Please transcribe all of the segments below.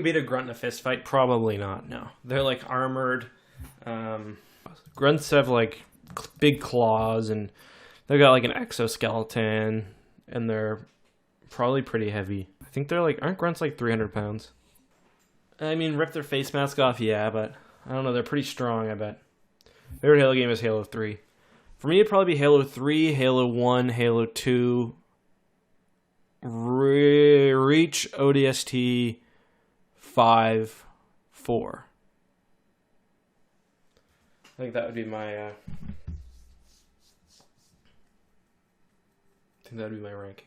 beat a grunt in a fist fight? Probably not, no. They're like armored. Grunts have like big claws, and they've got like an exoskeleton, and they're probably pretty heavy. I think they're like, aren't grunts like 300 pounds? I mean, rip their face mask off, yeah, but I don't know, they're pretty strong, I bet. Favorite Halo game is Halo 3. For me, it'd probably be Halo 3, Halo 1, Halo 2, Reach, ODST, 5, 4. I think that would be my ranking.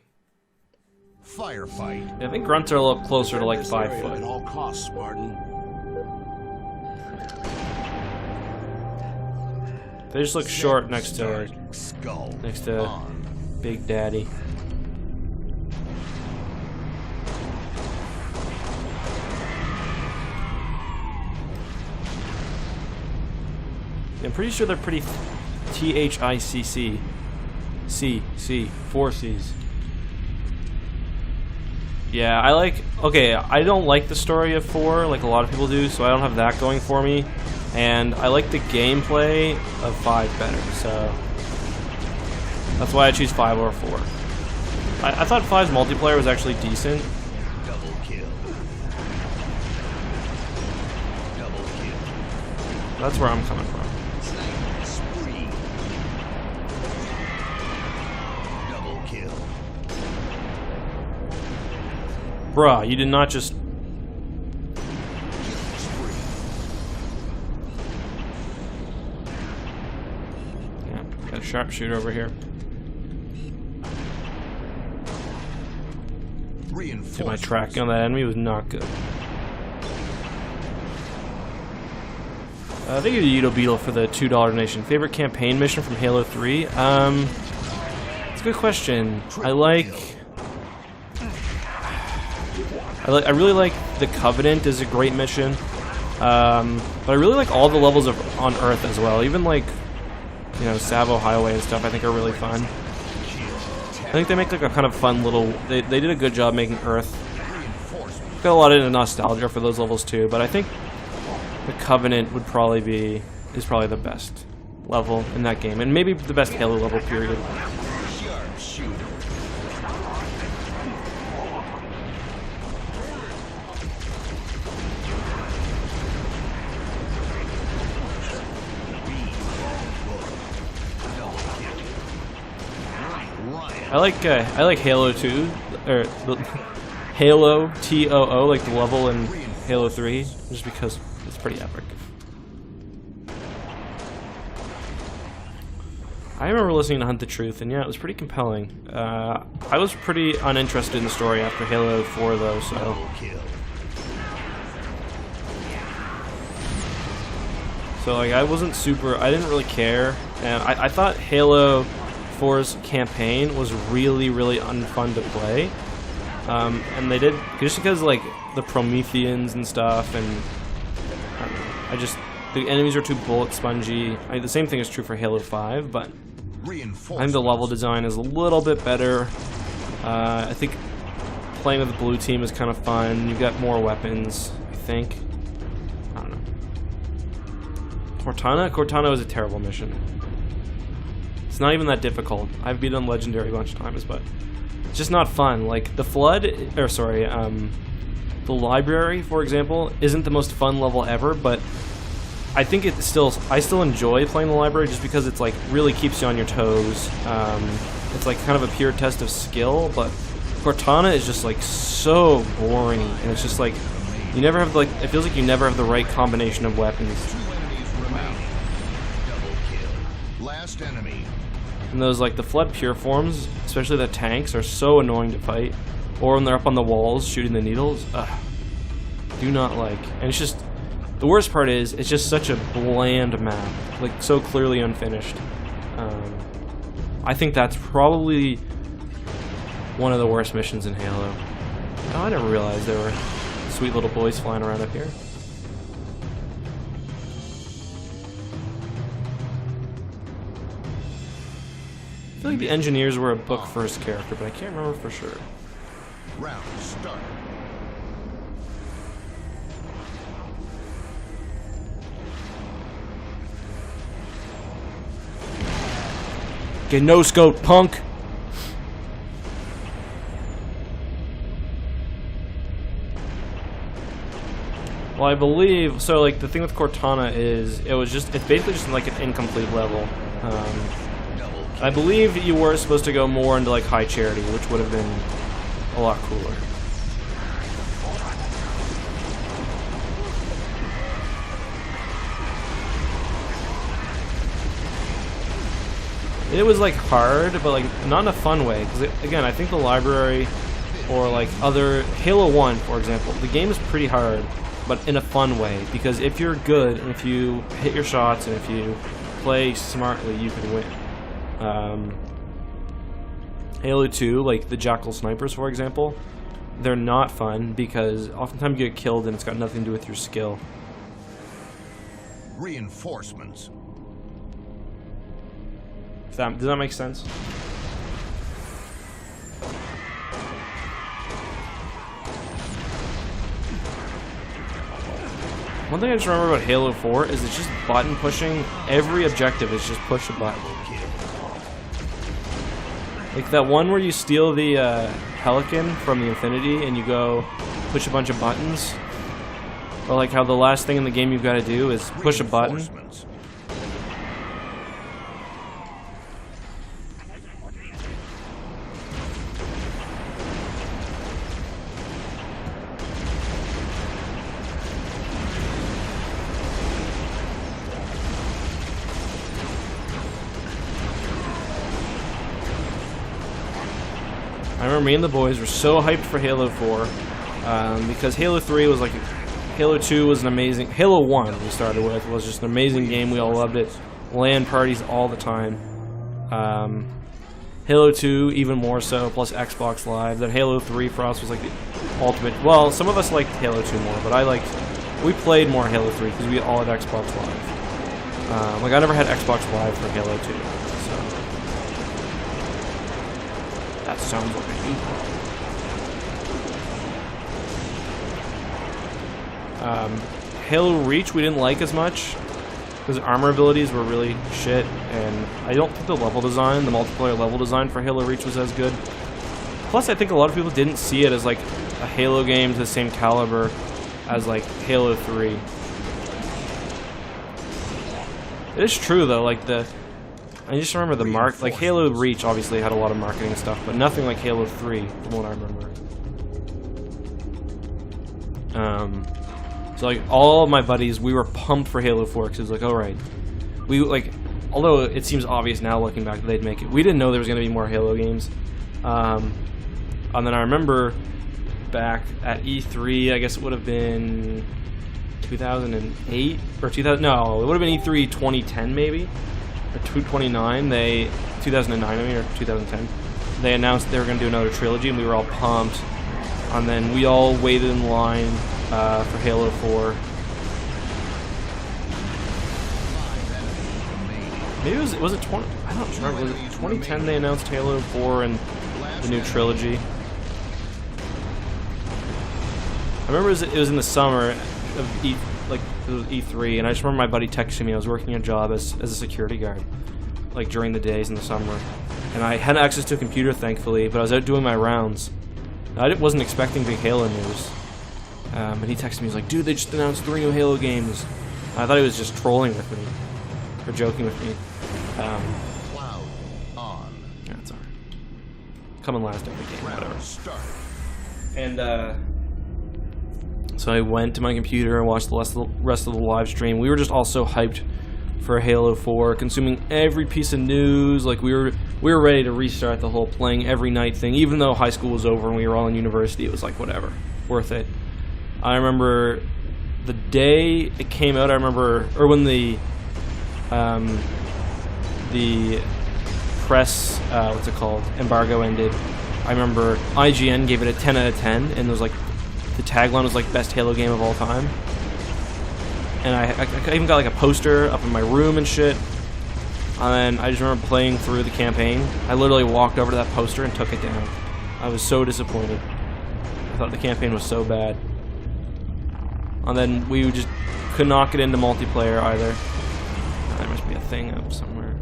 Firefight. Yeah, I think grunts are a little closer to like 5 foot. At all costs, Spartan. They just look short next to Big Daddy. I'm pretty sure they're pretty THICC. C, 4 C's. Yeah, I don't like the story of 4 like a lot of people do, so I don't have that going for me. And I like the gameplay of 5 better, so that's why I choose 5 over 4. I thought 5's multiplayer was actually decent. Double kill. That's where I'm coming from. Spree. Double kill. Bruh, you did not just... Yeah, got a sharpshooter over here. See, my tracking on that enemy was not good. I think it's Yudo Beetle for the $2 donation. Favorite campaign mission from Halo 3? It's a good question. I really like the Covenant is a great mission. But I really like all the levels on Earth as well. Even like, you know, Savo Highway and stuff I think are really fun. I think they make like a kind of fun little... They did a good job making Earth. Got a lot of nostalgia for those levels too, but I think the Covenant would probably is probably the best level in that game, and maybe the best Halo level, period. I like Halo 2, or Halo TOO, like the level in Halo 3, just because it's pretty epic. I remember listening to Hunt the Truth, and yeah, it was pretty compelling. I was pretty uninterested in the story after Halo 4, though, so... So, like, I didn't really care, and I thought Halo 4's campaign was really, really unfun to play. And they did, just because, like, the Prometheans and stuff, and I don't know, the enemies are too bullet spongy. The same thing is true for Halo 5, but I think the level design is a little bit better. I think playing with the blue team is kind of fun. You've got more weapons, I think. I don't know. Cortana is a terrible mission. It's not even that difficult. I've beaten Legendary a bunch of times, but it's just not fun. Like, the Library, for example, isn't the most fun level ever, but I think I still enjoy playing the Library just because it's, like, really keeps you on your toes. It's, like, kind of a pure test of skill, but Cortana is just, like, so boring, and it's just, like, you never have, like, it feels like you never have the right combination of weapons. Last enemy. And those, like, the Flood Pure forms, especially the tanks, are so annoying to fight. Or when they're up on the walls shooting the needles. Do not like. And it's just, the worst part is, it's just such a bland map. Like, so clearly unfinished. I think that's probably one of the worst missions in Halo. Oh, I never realized there were sweet little boys flying around up here. I feel like the engineers were a book first character, but I can't remember for sure. Round start. Get no-scoped, punk! Well, I believe, so like the thing with Cortana is, it's basically just like an incomplete level. I believe you were supposed to go more into like high charity, which would have been a lot cooler. It was like hard, but like not in a fun way. Because again, I think the library or like other Halo 1, for example, the game is pretty hard, but in a fun way. Because if you're good and if you hit your shots and if you play smartly, you can win. Halo 2, like the Jackal snipers, for example, they're not fun because oftentimes you get killed and it's got nothing to do with your skill. Reinforcements. Does that make sense? One thing I just remember about Halo 4 is it's just button pushing. Every objective is just push a button. Like that one where you steal the Pelican from the Infinity and you go push a bunch of buttons. Or like how the last thing in the game you've got to do is push a button. I remember me and the boys were so hyped for Halo 4 because Halo 3 was like, Halo 2 was an amazing, Halo 1 we started with was just an amazing game, we all loved it, LAN parties all the time. Halo 2 even more so, plus Xbox Live. Then Halo 3 for us was like the ultimate, well, some of us liked Halo 2 more, but we played more Halo 3 because we all had Xbox Live. Like I never had Xbox Live for Halo 2. That sounds like a Halo Reach we didn't like as much because armor abilities were really shit, and I don't think the level design, the multiplayer level design for Halo Reach was as good. Plus, I think a lot of people didn't see it as like a Halo game to the same caliber as like Halo 3. It is true though, like I just remember the like Halo Reach obviously had a lot of marketing stuff, but nothing like Halo 3 from what I remember. So like all of my buddies, we were pumped for Halo 4 because it was like, alright, we like, although it seems obvious now looking back that they'd make it, we didn't know there was going to be more Halo games. And then I remember back at E3, I guess it would have been 2008 or 2000. No, it would have been E3 2010 maybe. Or 2009, 2009 I mean, or 2010, they announced they were going to do another trilogy, and we were all pumped. And then we all waited in line for Halo 4. Maybe was it 20? I don't remember. Was it 2010 they announced Halo 4 and the new trilogy? I remember it was in the summer of it was E3, and I just remember my buddy texting me. I was working a job as a security guard, like during the days in the summer, and I had access to a computer, thankfully, but I was out doing my rounds. I wasn't expecting big Halo news, and he texted me. He's like, "Dude, they just announced 3 new Halo games." I thought he was just trolling with me, or joking with me. Cloud on. Yeah, it's alright. Coming last every game, whatever. Start. And so I went to my computer and watched the rest of the live stream. We were just all so hyped for Halo 4, consuming every piece of news. Like we were ready to restart the whole playing every night thing. Even though high school was over and we were all in university, it was like whatever, worth it. I remember the day it came out. I remember, or when the press, what's it called, embargo ended. I remember IGN gave it a 10 out of 10, and it was like, the tagline was like best Halo game of all time. And I even got like a poster up in my room and shit. And then I just remember playing through the campaign. I literally walked over to that poster and took it down. I was so disappointed. I thought the campaign was so bad. And then we just could not get into multiplayer either. There must be a thing up somewhere.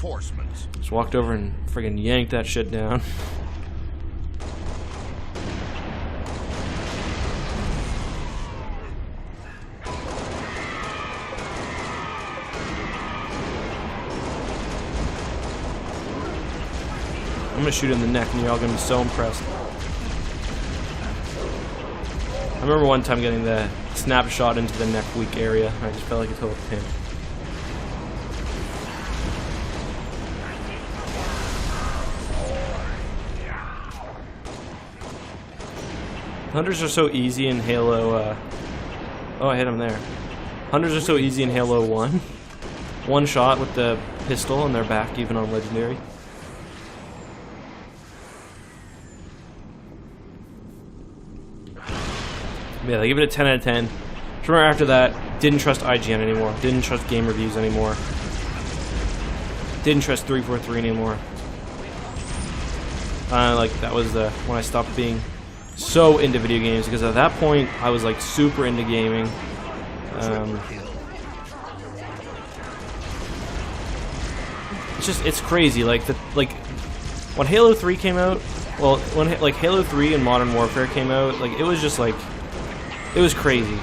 Reinforcements. Just walked over and friggin' yanked that shit down. I'm gonna shoot in the neck and you're all gonna be so impressed. I remember one time getting the snapshot into the neck weak area. I just felt like a total pimp. Hunters are so easy in Halo, oh, I hit him there. Hunters are so easy in Halo 1. One shot with the pistol and they're back even on Legendary. Yeah, they give it a 10 out of 10. Remember after that, didn't trust IGN anymore. Didn't trust game reviews anymore. Didn't trust 343 anymore. Like, that was when I stopped being so into video games, because at that point I was like super into gaming. It's crazy. Like when Halo 3 came out, well, when like Halo 3 and Modern Warfare came out, like it was just like it was crazy.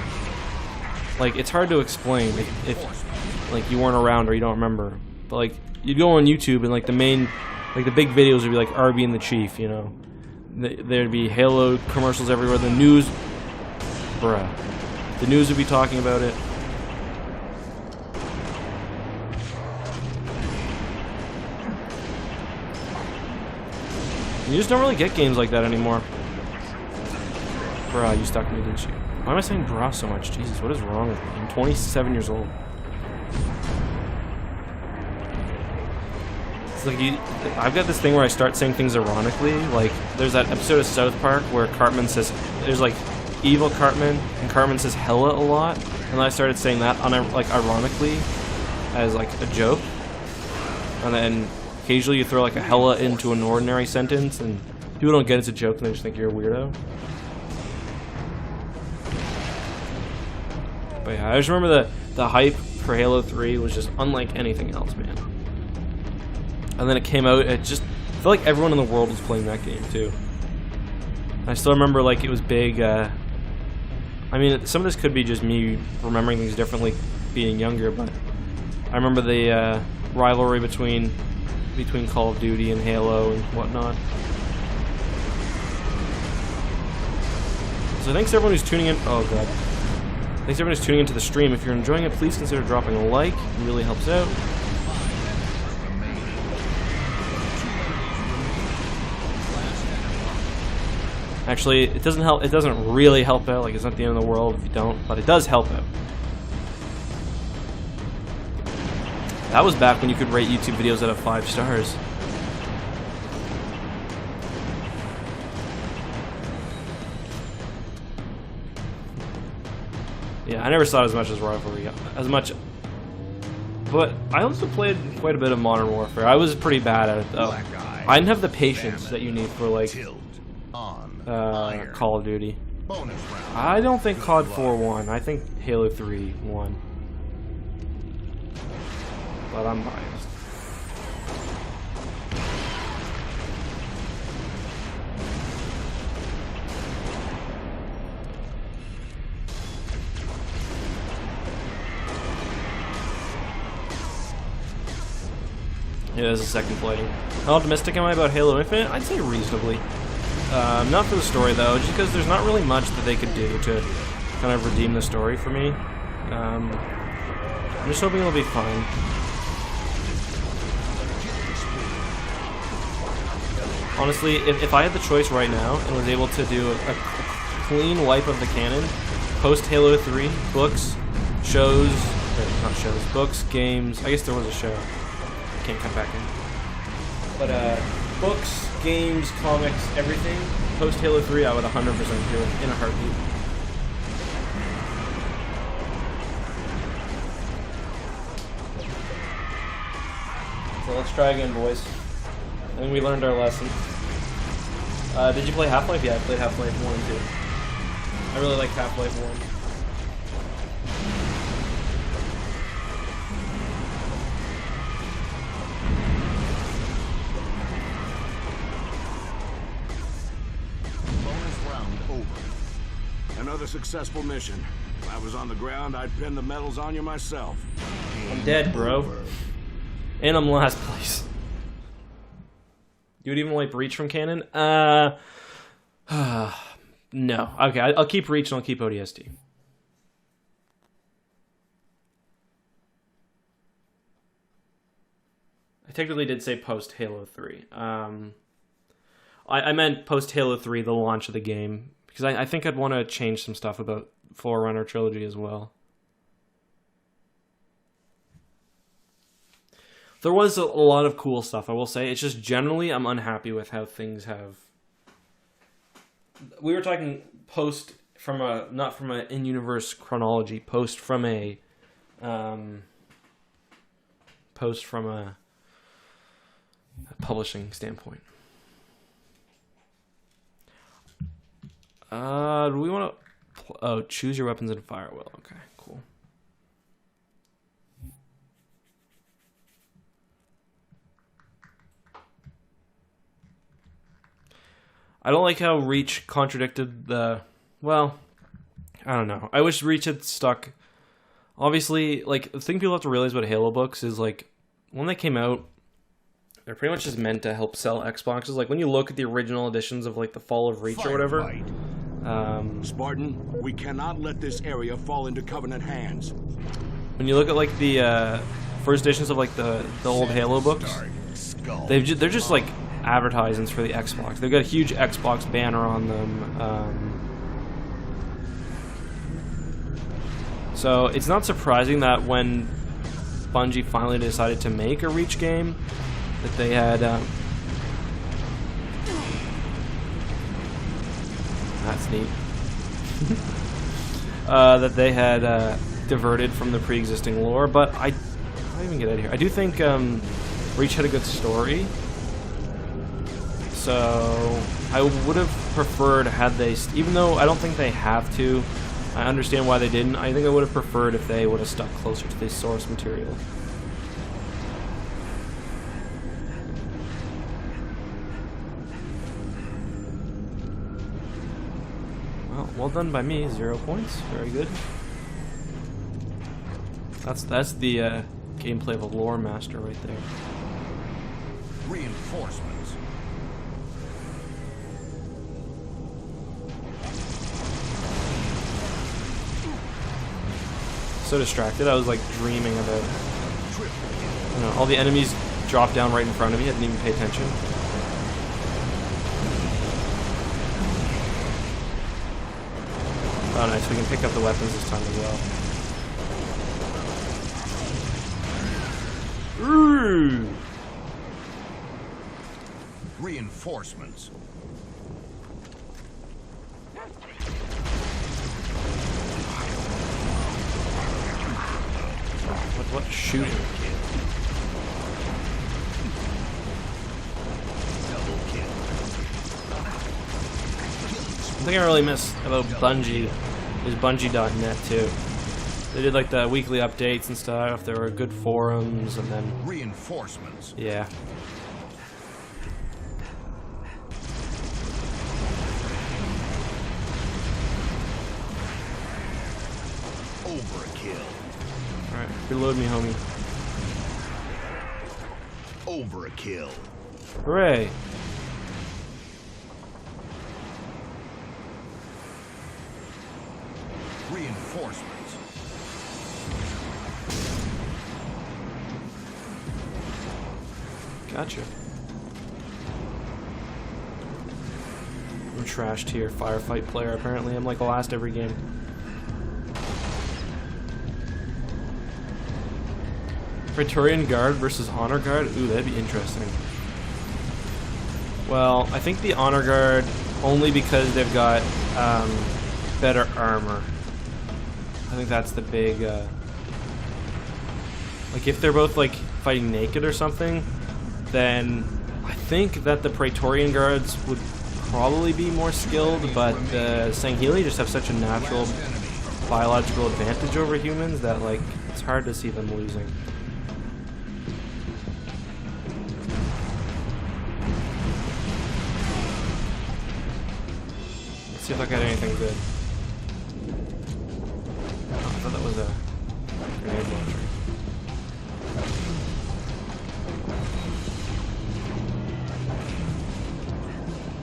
Like it's hard to explain if like you weren't around or you don't remember. But like you'd go on YouTube and like the big videos would be like RB and the Chief, you know. There'd be Halo commercials everywhere. The news, the news would be talking about it. You just don't really get games like that anymore. Bruh, you stuck me, didn't you? Why am I saying bruh so much? Jesus, what is wrong with me? I'm 27 years old. Like I've got this thing where I start saying things ironically. Like there's that episode of South Park where Cartman says, there's like evil Cartman, and Cartman says hella a lot, and then I started saying that like ironically as like a joke, and then occasionally you throw like a hella into an ordinary sentence and people don't get it's a joke and they just think you're a weirdo. But yeah, I just remember the hype for Halo 3 was just unlike anything else, man. And then it came out, I felt like everyone in the world was playing that game too. I still remember like it was big. I mean, some of this could be just me remembering things differently being younger, but I remember the rivalry between Call of Duty and Halo and whatnot. So thanks to everyone who's tuning in. Oh god. Thanks to everyone who's tuning into the stream. If you're enjoying it, please consider dropping a like. It really helps out. Actually, it doesn't help. It doesn't really help out. Like, it's not the end of the world if you don't, but it does help out. That was back when you could rate YouTube videos out of 5 stars. Yeah, I never saw it as much as Rivalry, but I also played quite a bit of Modern Warfare. I was pretty bad at it though. I didn't have the patience that you need for like Call of Duty. I don't think COD 4 won. I think Halo 3 won. But I'm biased. Yeah, there's a second playing. How optimistic am I about Halo Infinite? I'd say reasonably. Not for the story though, just because there's not really much that they could do to kind of redeem the story for me. I'm just hoping it'll be fine. Honestly, if I had the choice right now and was able to do a clean wipe of the canon, post Halo 3, books, shows, not shows, books, games, I guess there was a show. Can't come back in. But books, games, comics, everything, post Halo 3, I would 100% do it in a heartbeat. So let's try again, boys. I think we learned our lesson. Did you play Half-Life? Yeah, I played Half-Life 1 and 2. I really like Half-Life 1. Another successful mission. If I was on the ground, I'd pin the medals on you myself. I'm dead, bro. And I'm last place. You would even wipe Reach from canon? No. Okay, I'll keep Reach and I'll keep ODST. I technically did say post Halo 3. I meant post Halo 3, the launch of the game, because I think I'd want to change some stuff about Forerunner Trilogy as well. There was a lot of cool stuff, I will say. It's just generally I'm unhappy with how things have... We were talking post from a... Not from an in-universe chronology. Post from a... publishing standpoint. Do we want to... Oh, choose your weapons and fire well. Okay, cool. I don't like how Reach contradicted the... Well, I don't know. I wish Reach had stuck... Obviously, like, the thing people have to realize about Halo books is, like, when they came out, they're pretty much just meant to help sell Xboxes. Like, when you look at the original editions of, like, the Fall of Reach or whatever... Spartan, we cannot let this area fall into Covenant hands. When you look at, like, the first editions of, like, the old Halo books, they're just, like, advertisements for the Xbox. They've got a huge Xbox banner on them. So it's not surprising that when Bungie finally decided to make a Reach game, that they had... that's neat. That they had diverted from the pre-existing lore, but I don't even get out of here. I do think Reach had a good story, so I would have preferred had they, even though I don't think they have to, I understand why they didn't, I think I would have preferred if they would have stuck closer to the source material. Well done by me, 0 points. Very good. That's the gameplay of a lore master right there. Reinforcements. So distracted, I was like dreaming about, you know, all the enemies dropped down right in front of me. I didn't even pay attention. Oh, nice. We can pick up the weapons this time as well. Ooh. Reinforcements. What shooting? The thing I really miss about Bungie is Bungie.net too. They did like the weekly updates and stuff. There were good forums, and then reinforcements. Yeah. Overkill. All right, reload me, homie. Overkill. Hooray! Reinforcements. Gotcha. I'm trash tier firefight player. Apparently, I'm like last every game. Praetorian Guard versus Honor Guard? Ooh, that'd be interesting. Well, I think the Honor Guard only because they've got better armor. I think that's the big, like if they're both like fighting naked or something, then I think that the Praetorian Guards would probably be more skilled, but the Sangheli just have such a natural biological advantage over humans that like it's hard to see them losing. Let's see if I got anything good. thought that was a grenade launcher.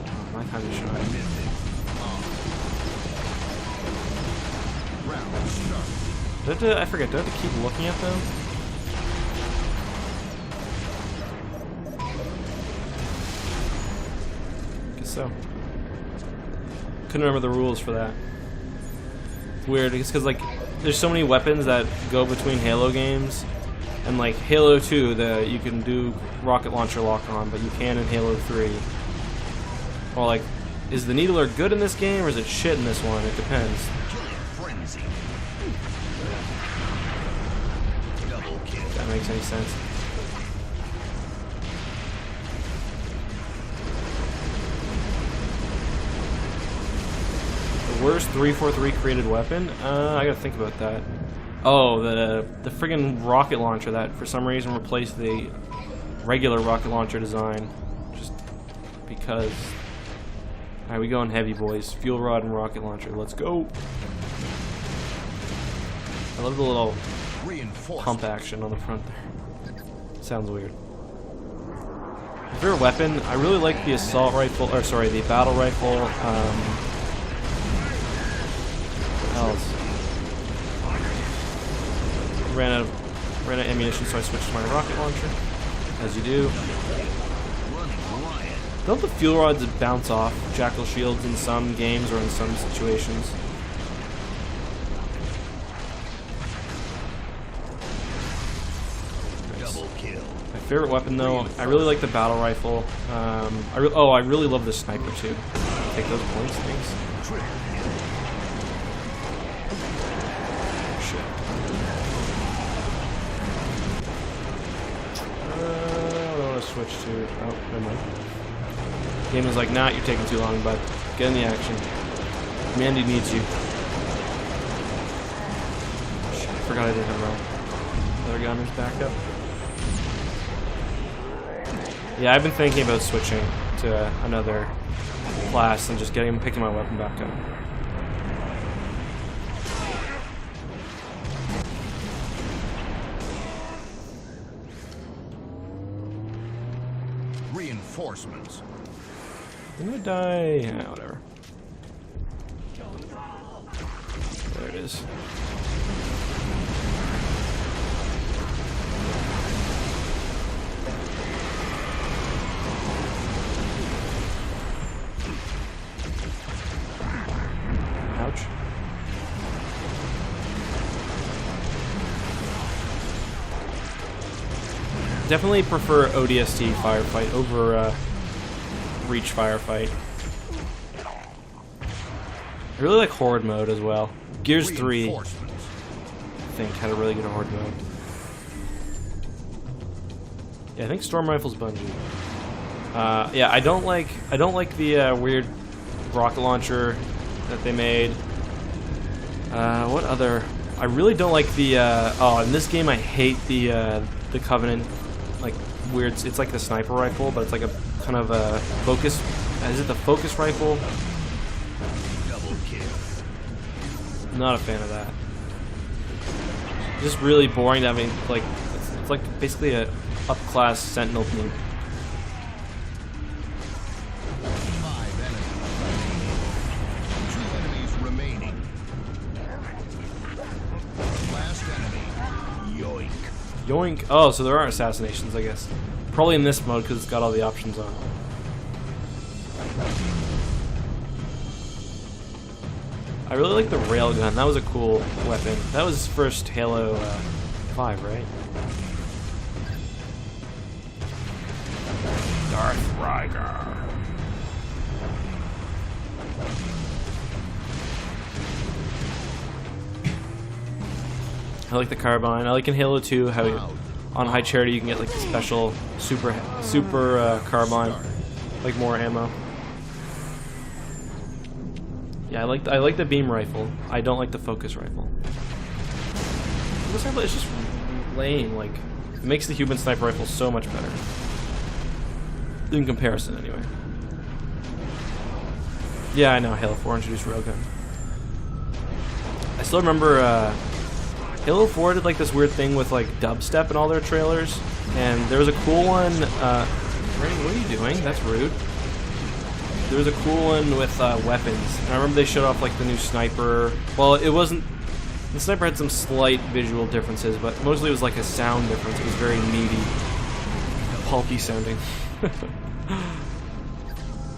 Oh, my time to shine. I forget, do I have to keep looking at them? Guess so. Couldn't remember the rules for that. It's weird, it's because like there's so many weapons that go between Halo games, and like Halo 2, you can do rocket launcher lock on, but you can in Halo 3. Well, like, is the needler good in this game or is it shit in this one? It depends. If that makes any sense. The worst 343 created weapon? I gotta think about that. Oh, the friggin' rocket launcher that for some reason replaced the regular rocket launcher design. Just because. Alright, we going heavy, boys. Fuel rod and rocket launcher. Let's go. I love the little pump action on the front there. Sounds weird. My favorite weapon, I really like the assault rifle, or sorry, the battle rifle. What else? Ran out of ammunition, so I switched to my rocket launcher, as you do. Don't the fuel rods bounce off jackal shields in some games or in some situations? My favorite weapon, though, I really like the battle rifle. I really love the sniper too. Take those points, things. Shit. I don't want to switch to. Oh, never mind. Game is like, nah, you're taking too long, bud. Get in the action. Mandy needs you. Shit, I forgot I didn't have my other gunners back up. Yeah, I've been thinking about switching to another class and just picking my weapon back up. Reinforcements. Didn't I die? Yeah, whatever. There it is. Ouch. Definitely prefer ODST firefight over Reach Firefight. I really like Horde mode as well. Gears 3, I think, had a really good Horde mode. Yeah, I think Storm Rifle's Bungie. Yeah, I don't like the weird rocket launcher that they made. What other? I really don't like the. Oh, in this game, I hate the Covenant, like weird. It's like the sniper rifle, but it's like a kind of a focus. Is it the focus rifle? Double kill. Not a fan of that. Just really boring to having like it's like basically a up-class Sentinel team. 5 enemies. 2 enemies remaining. Last enemy. Yoink. Yoink. Oh, so there are assassinations, I guess. Probably in this mode because it's got all the options on. I really like the railgun. That was a cool weapon. That was first Halo 5, right? Darth Ryger. I like the carbine. I like in Halo 2 how on High Charity you can get like the special super carbine, like more ammo. Yeah, I like the beam rifle. I don't like the focus rifle. This rifle is just lame. Like, it makes the human sniper rifle so much better. In comparison, anyway. Yeah, I know. Halo 4 introduced railgun. I still remember Halo 4 did like this weird thing with like dubstep in all their trailers, and there was a cool one. Ray, what are you doing? That's rude. There was a cool one with weapons, and I remember they showed off like the new sniper. Well, it wasn't. The sniper had some slight visual differences, but mostly it was like a sound difference. It was very meaty, pulpy sounding.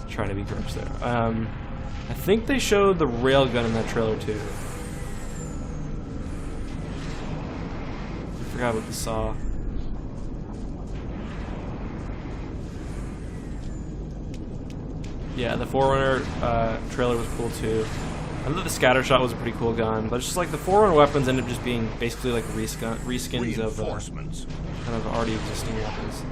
Trying to be gross there. I think they showed the railgun in that trailer too. I forgot what we saw. Yeah, the Forerunner trailer was cool too. I thought the scatter shot was a pretty cool gun, but it's just like the Forerunner weapons end up just being basically like reskins of kind of already existing weapons.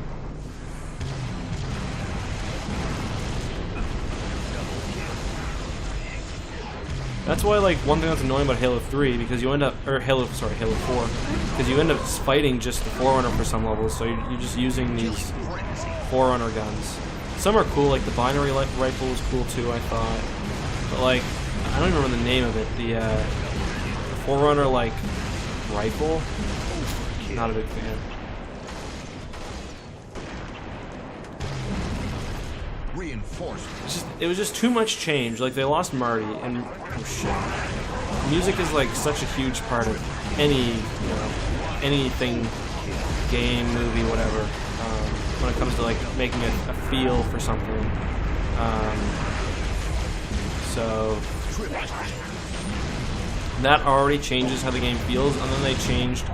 That's why, like, one thing that's annoying about Halo 3, because you end up, or Halo 4, because you end up fighting just the Forerunner for some levels, so you're just using these Forerunner guns. Some are cool, like the binary rifle was cool too, I thought. But like, I don't even remember the name of it. The Forerunner, like, rifle? Not a big fan. Reinforcements. It was just too much change. Like, they lost Marty, and oh shit. Music is like such a huge part of any, anything, game, movie, whatever. When it comes to like making a feel for something. So that already changes how the game feels, and then they changed.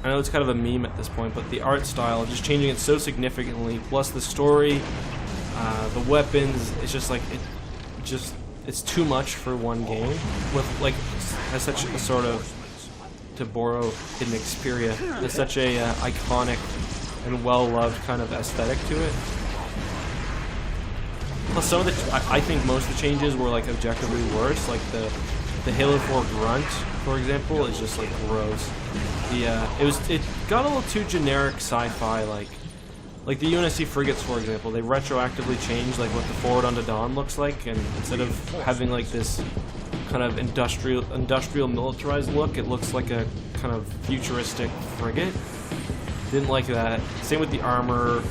I know it's kind of a meme at this point, but the art style, just changing it so significantly, plus the story. The weapons, it's just like it's too much for one game. With like has such a sort of, to borrow Hidden Xperia, there's such a iconic and well-loved kind of aesthetic to it. Plus, some of the I think most of the changes were like objectively worse. Like the Halo 4 grunt, for example, is just like gross. It got a little too generic sci-fi like the UNSC frigates, for example, they retroactively changed like what the Forward Unto Dawn looks like, and instead of having like this kind of industrial militarized look, it looks like a kind of futuristic frigate. Didn't like that. Same with the armor,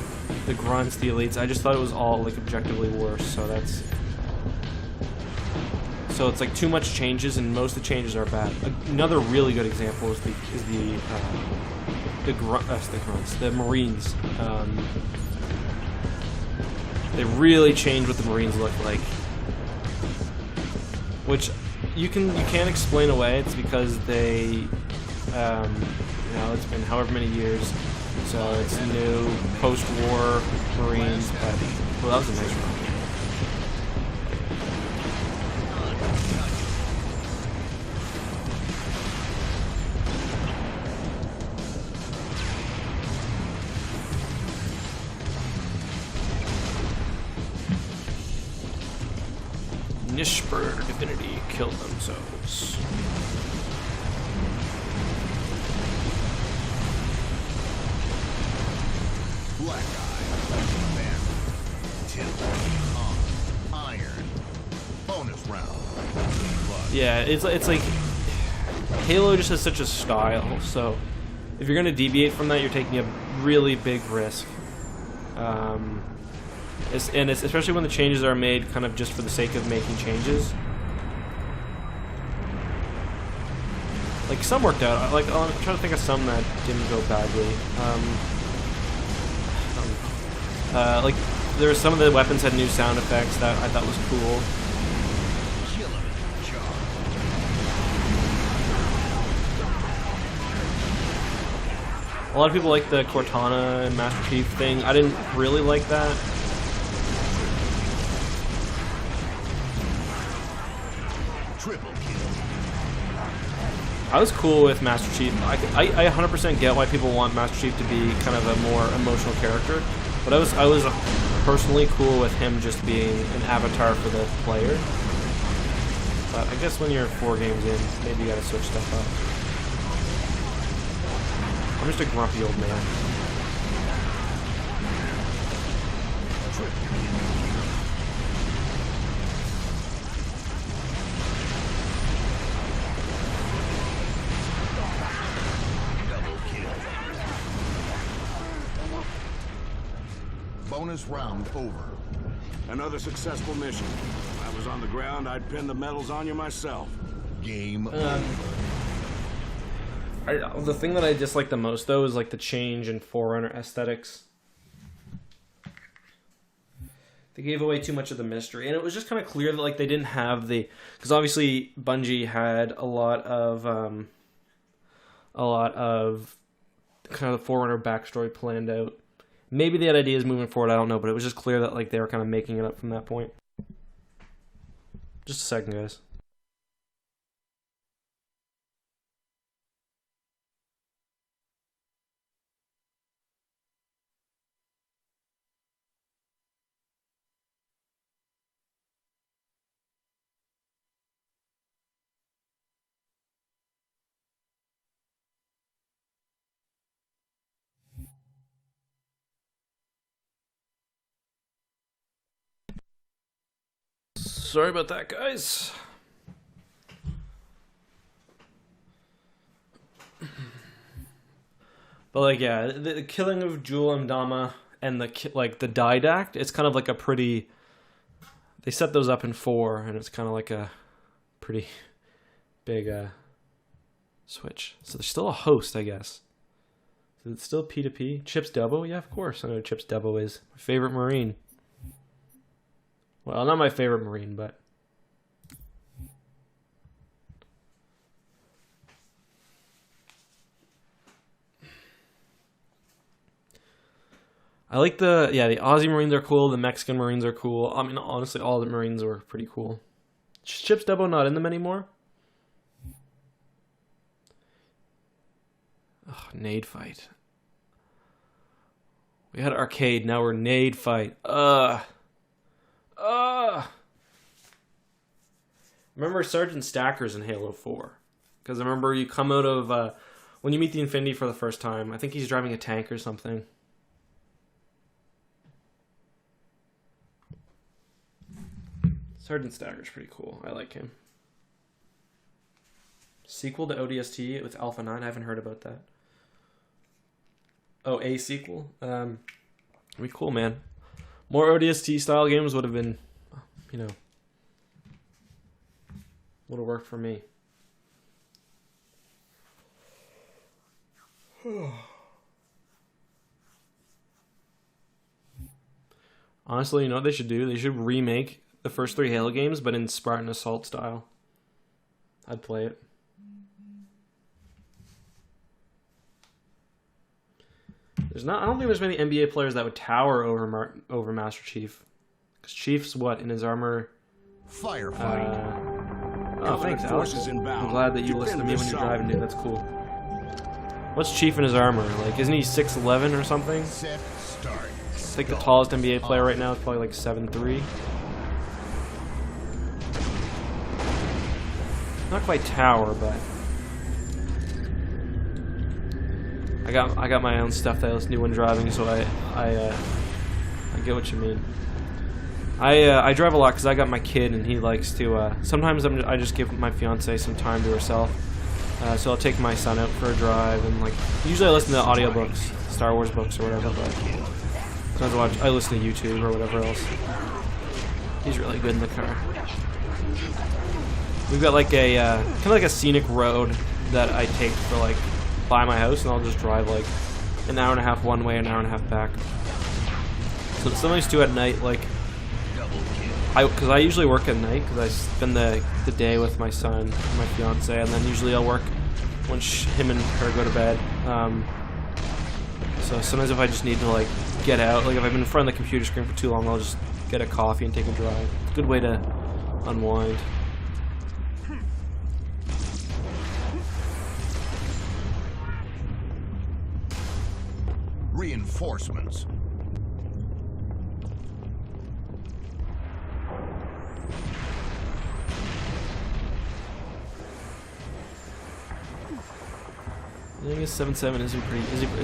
the grunts, the elites. I just thought it was all like objectively worse. So it's like too much changes, and most of the changes are bad. Another really good example is the Marines. They really changed what the Marines look like, which you can't explain away. It's because they, it's been however many years, so it's new post-war Marines. But well, that was a nice one. Nishper Divinity killed themselves. Black Eye, Iron, bonus round. Yeah, it's like Halo just has such a style. So if you're gonna deviate from that, you're taking a really big risk. It's especially when the changes are made kind of just for the sake of making changes. Like, some worked out. Like, I'm trying to think of some that didn't go badly. Like, there were some of the weapons had new sound effects that I thought was cool. A lot of people like the Cortana and Master Chief thing. I didn't really like that. I was cool with Master Chief. I 100% get why people want Master Chief to be kind of a more emotional character, but I was personally cool with him just being an avatar for the player. But I guess when you're 4 games in, maybe you gotta switch stuff up. I'm just a grumpy old man. Bonus round over. Another successful mission. If I was on the ground, I'd pin the medals on you myself. Game The thing that I dislike the most, though, is like the change in Forerunner aesthetics. They gave away too much of the mystery, and it was just kind of clear that like they didn't have the, because obviously Bungie had a lot of kind of the Forerunner backstory planned out. Maybe they had ideas moving forward, I don't know, but it was just clear that like they were kind of making it up from that point. Just a second, guys. Sorry about that, guys. But like, yeah, the killing of Jewel and Dama and the didact, it's kind of like a pretty. They set those up in 4, and it's kind of like a pretty big switch. So there's still a host, I guess. Is it still P2P? Chips Dubbo? Yeah, of course. I know who Chips Dubbo is. My favorite Marine. Well, not my favorite Marine, but I like the Aussie Marines are cool, the Mexican Marines are cool. I mean, honestly, all the Marines were pretty cool. Chips Dubbo not in them anymore? Ugh, Nade Fight. We had Arcade, now we're Nade Fight. Remember Sergeant Stackers in Halo 4? Because I remember you come out of when you meet the Infinity for the first time. I think he's driving a tank or something. Sergeant Stacker's pretty cool. I like him. Sequel to ODST with Alpha 9. I haven't heard about that. Oh, a sequel? It'd be cool, man. More ODST style games would have been, you know, would have worked for me. Honestly, you know what they should do? They should remake the first 3 Halo games, but in Spartan Assault style. I'd play it. I don't think there's many NBA players that would tower over Master Chief. Because Chief's what in his armor? Firefight. Oh, thanks, Alex. I'm glad that you listen to me when you're driving, dude. That's cool. What's Chief in his armor? Like, isn't he 6'11" or something? Set start. I think the tallest NBA player right now is probably like 7'3". Not quite tower, but I got my own stuff that I listen to when driving, so I get what you mean. I drive a lot because I got my kid, and he likes to. Sometimes I just give my fiance some time to herself, so I'll take my son out for a drive, and like usually I listen to audiobooks, Star Wars books or whatever. But sometimes I listen to YouTube or whatever else. He's really good in the car. We've got like a kind of like a scenic road that I take for like by my house, and I'll just drive like an hour and a half one way, an hour and a half back. So sometimes too at night, like because I usually work at night because I spend the day with my son and my fiance, and then usually I'll work when him and her go to bed. So sometimes if I just need to like get out, like if I've been in front of the computer screen for too long, I'll just get a coffee and take a drive. It's a good way to unwind. Reinforcements. I guess 7'7" is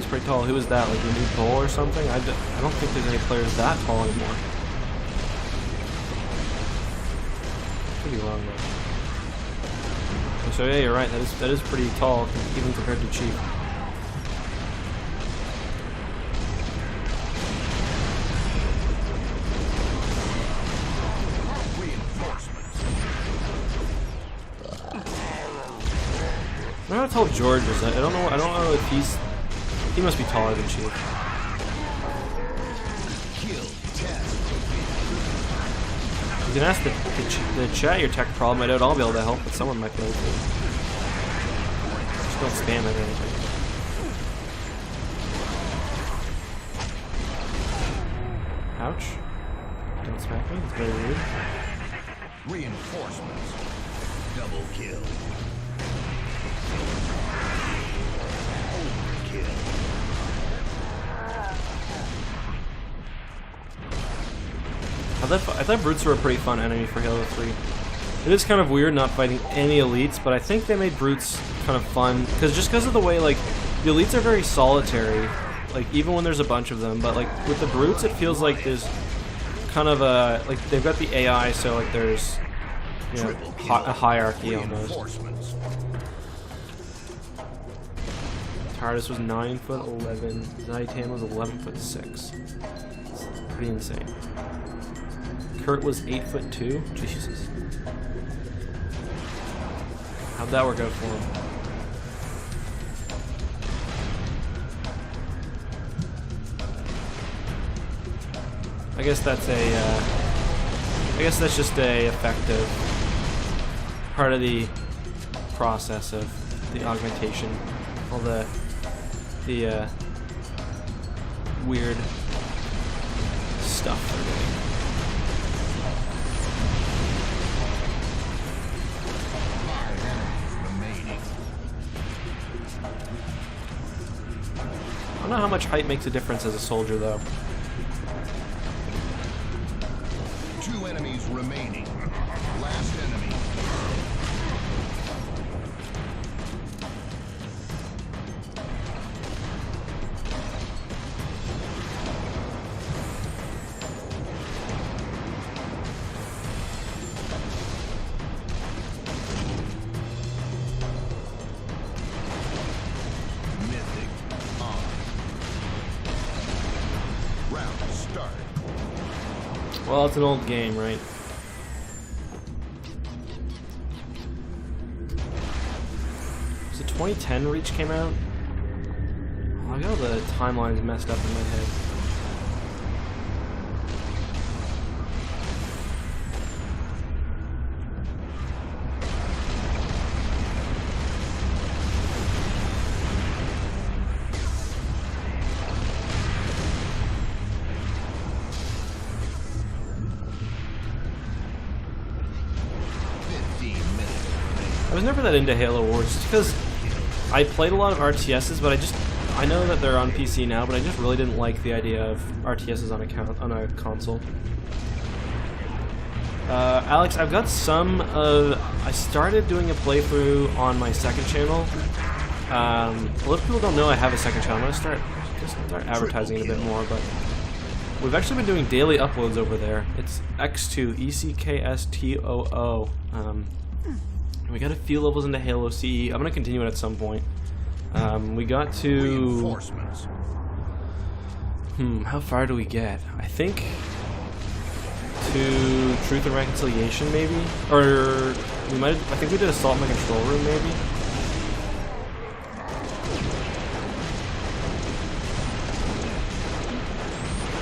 pretty tall. Who is that? Like a new Bull or something? I don't think there's any players that tall anymore. Could be wrong though. So yeah, you're right. That is pretty tall, even compared to Chief. don't know how tall George is. I don't know. I don't know if he must be taller than Chief. You can ask the chat your tech problem. I doubt I'll be able to help, but someone might be able to. Just don't spam it or anything. Ouch. Don't smack me. It's very rude. Reinforcements. Double kill. Overkill. I thought brutes were a pretty fun enemy for Halo 3. It is kind of weird not fighting any elites, but I think they made brutes kind of fun because of the way like the elites are very solitary, like even when there's a bunch of them. But like with the brutes, it feels like there's kind of a like they've got the AI, so like there's a hierarchy almost. TARDIS was 9'11", Zaitan was 11'6". It's pretty insane. Kurt was 8'2". Jesus. How'd that work out for him? I guess that's just a effective part of the process of the augmentation. All the weird stuff they're doing. I don't know how much height makes a difference as a soldier, though. 2 enemies remaining. Last enemy. Well, it's an old game, right? Was it 2010 Reach came out? Oh, I got all the timelines messed up in my head. I was never that into Halo Wars just because I played a lot of RTSs, but I know that they're on PC now, but I just really didn't like the idea of RTSs on a console. Alex, I've got some I started doing a playthrough on my second channel. A lot of people don't know I have a second channel. I'm gonna start advertising it a bit more, but we've actually been doing daily uploads over there. It's X2, ECKSTOO. We got a few levels into Halo CE. I'm going to continue it at some point. We got to... how far do we get? I think to Truth and Reconciliation, maybe? Or we might have, I think we did Assault in the Control Room, maybe?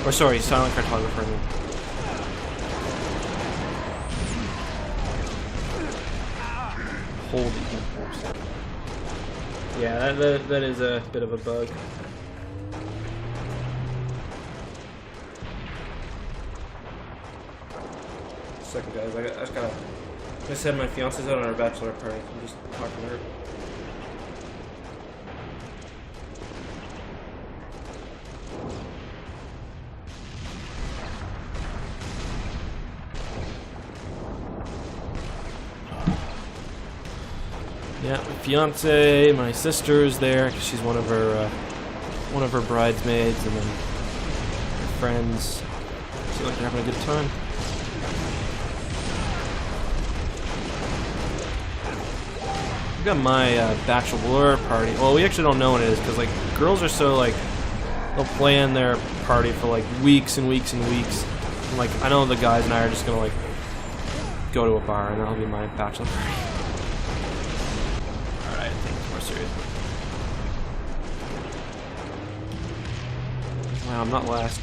Or sorry, Silent Cartographer. Holy hell. Yeah, that is a bit of a bug. Second, guys, I just gotta. I said my fiance's out on our bachelor party. I'm just talking to her. Yeah, my fiance, my sister is there because she's one of her bridesmaids, and then her friends. Seems like they're having a good time. We got my bachelor party. Well, we actually don't know what it is because like girls are so like they'll plan their party for like weeks and weeks and weeks. And, like I know the guys and I are just gonna like go to a bar and that'll be my bachelor party. seriously. Wow, I'm not last.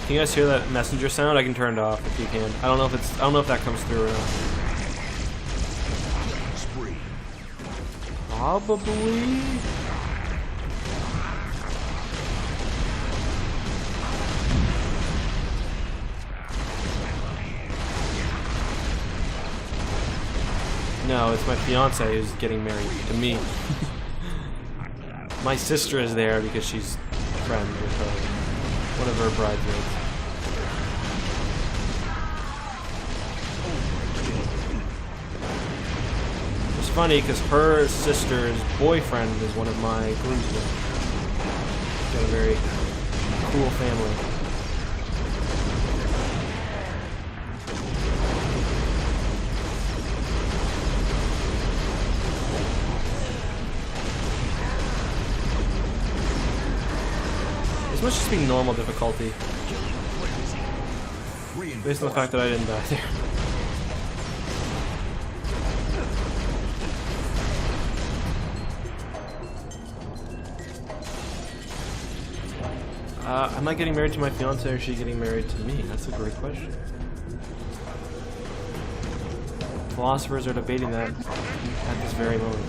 Can you guys hear that messenger sound? I can turn it off if you can. I don't know if that comes through or not. Probably. No, it's my fiance who's getting married to me. My sister is there because she's a friend with one of her bridesmaids. It's funny because her sister's boyfriend is one of my groomsmen. Got a very cool family. This must just be normal difficulty. Based on the fact that I didn't die there. Am I getting married to my fiance or is she getting married to me? That's a great question. Philosophers are debating that at this very moment.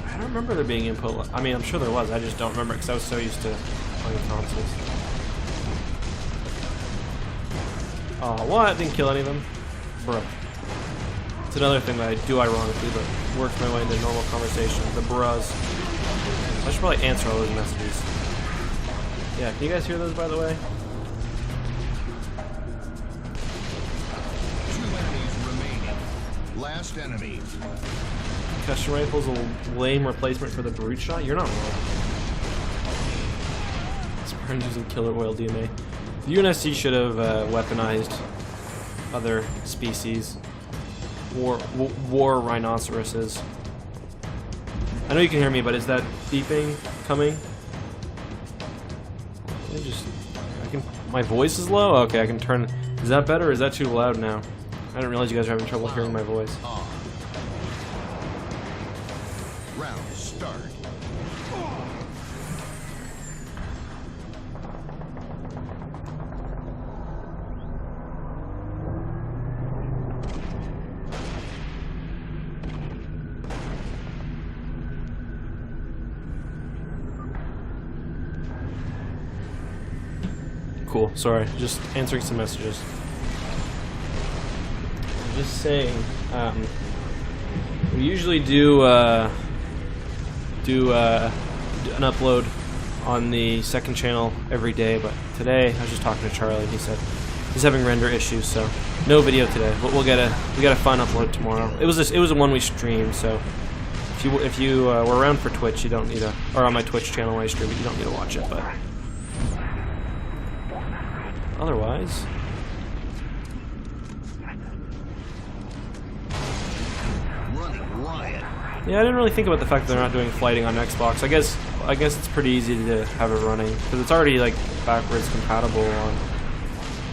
I don't remember there being input. I mean, I'm sure there was. I just don't remember because I was so used to playing consoles. Oh, what? Didn't kill any of them? Bro. It's another thing that I do ironically, but works my way into normal conversation. The bros. I should probably answer all those messages. Yeah, can you guys hear those, by the way? 2 enemies remaining. Last enemy. Custom rifle's a lame replacement for the brute shot? You're not wrong. Spartans using killer oil DNA. The UNSC should have weaponized other species. War rhinoceroses. I know you can hear me, but is that beeping coming? My voice is low? Okay, I can turn. Is that better or is that too loud now? I didn't realize you guys were having trouble hearing my voice. Round start. Cool, sorry, just answering some messages. I'm just saying, we usually do an upload on the second channel every day, but today I was just talking to Charlie. He said he's having render issues, so no video today. But we got a fun upload tomorrow. It was a one we streamed, so if you were around for Twitch, you don't need to, or on my Twitch channel when I stream it, you don't need to watch it, but. Otherwise, yeah, I didn't really think about the fact that they're not doing fighting on Xbox. I guess it's pretty easy to have it running because it's already like backwards compatible on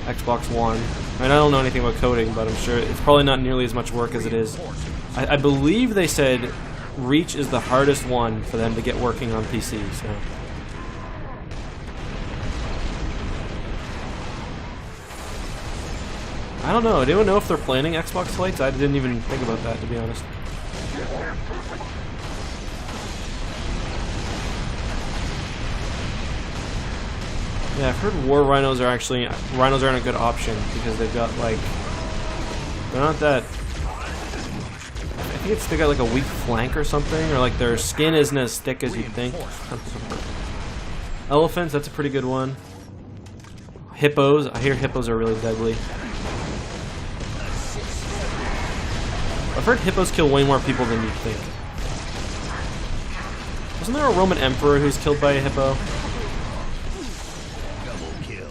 Xbox One. I mean, I don't know anything about coding, but I'm sure it's probably not nearly as much work as it is. I believe they said Reach is the hardest one for them to get working on PC. So. I don't know. Do anyone know if they're planning Xbox flights? I didn't even think about that, to be honest. Yeah, I've heard war rhinos aren't a good option because they've got like they're not that. I think they got like a weak flank or something, or like their skin isn't as thick as you'd think. Elephants, that's a pretty good one. Hippos, I hear hippos are really deadly. I've heard hippos kill way more people than you'd think. Wasn't there a Roman emperor who's killed by a hippo? Double kill.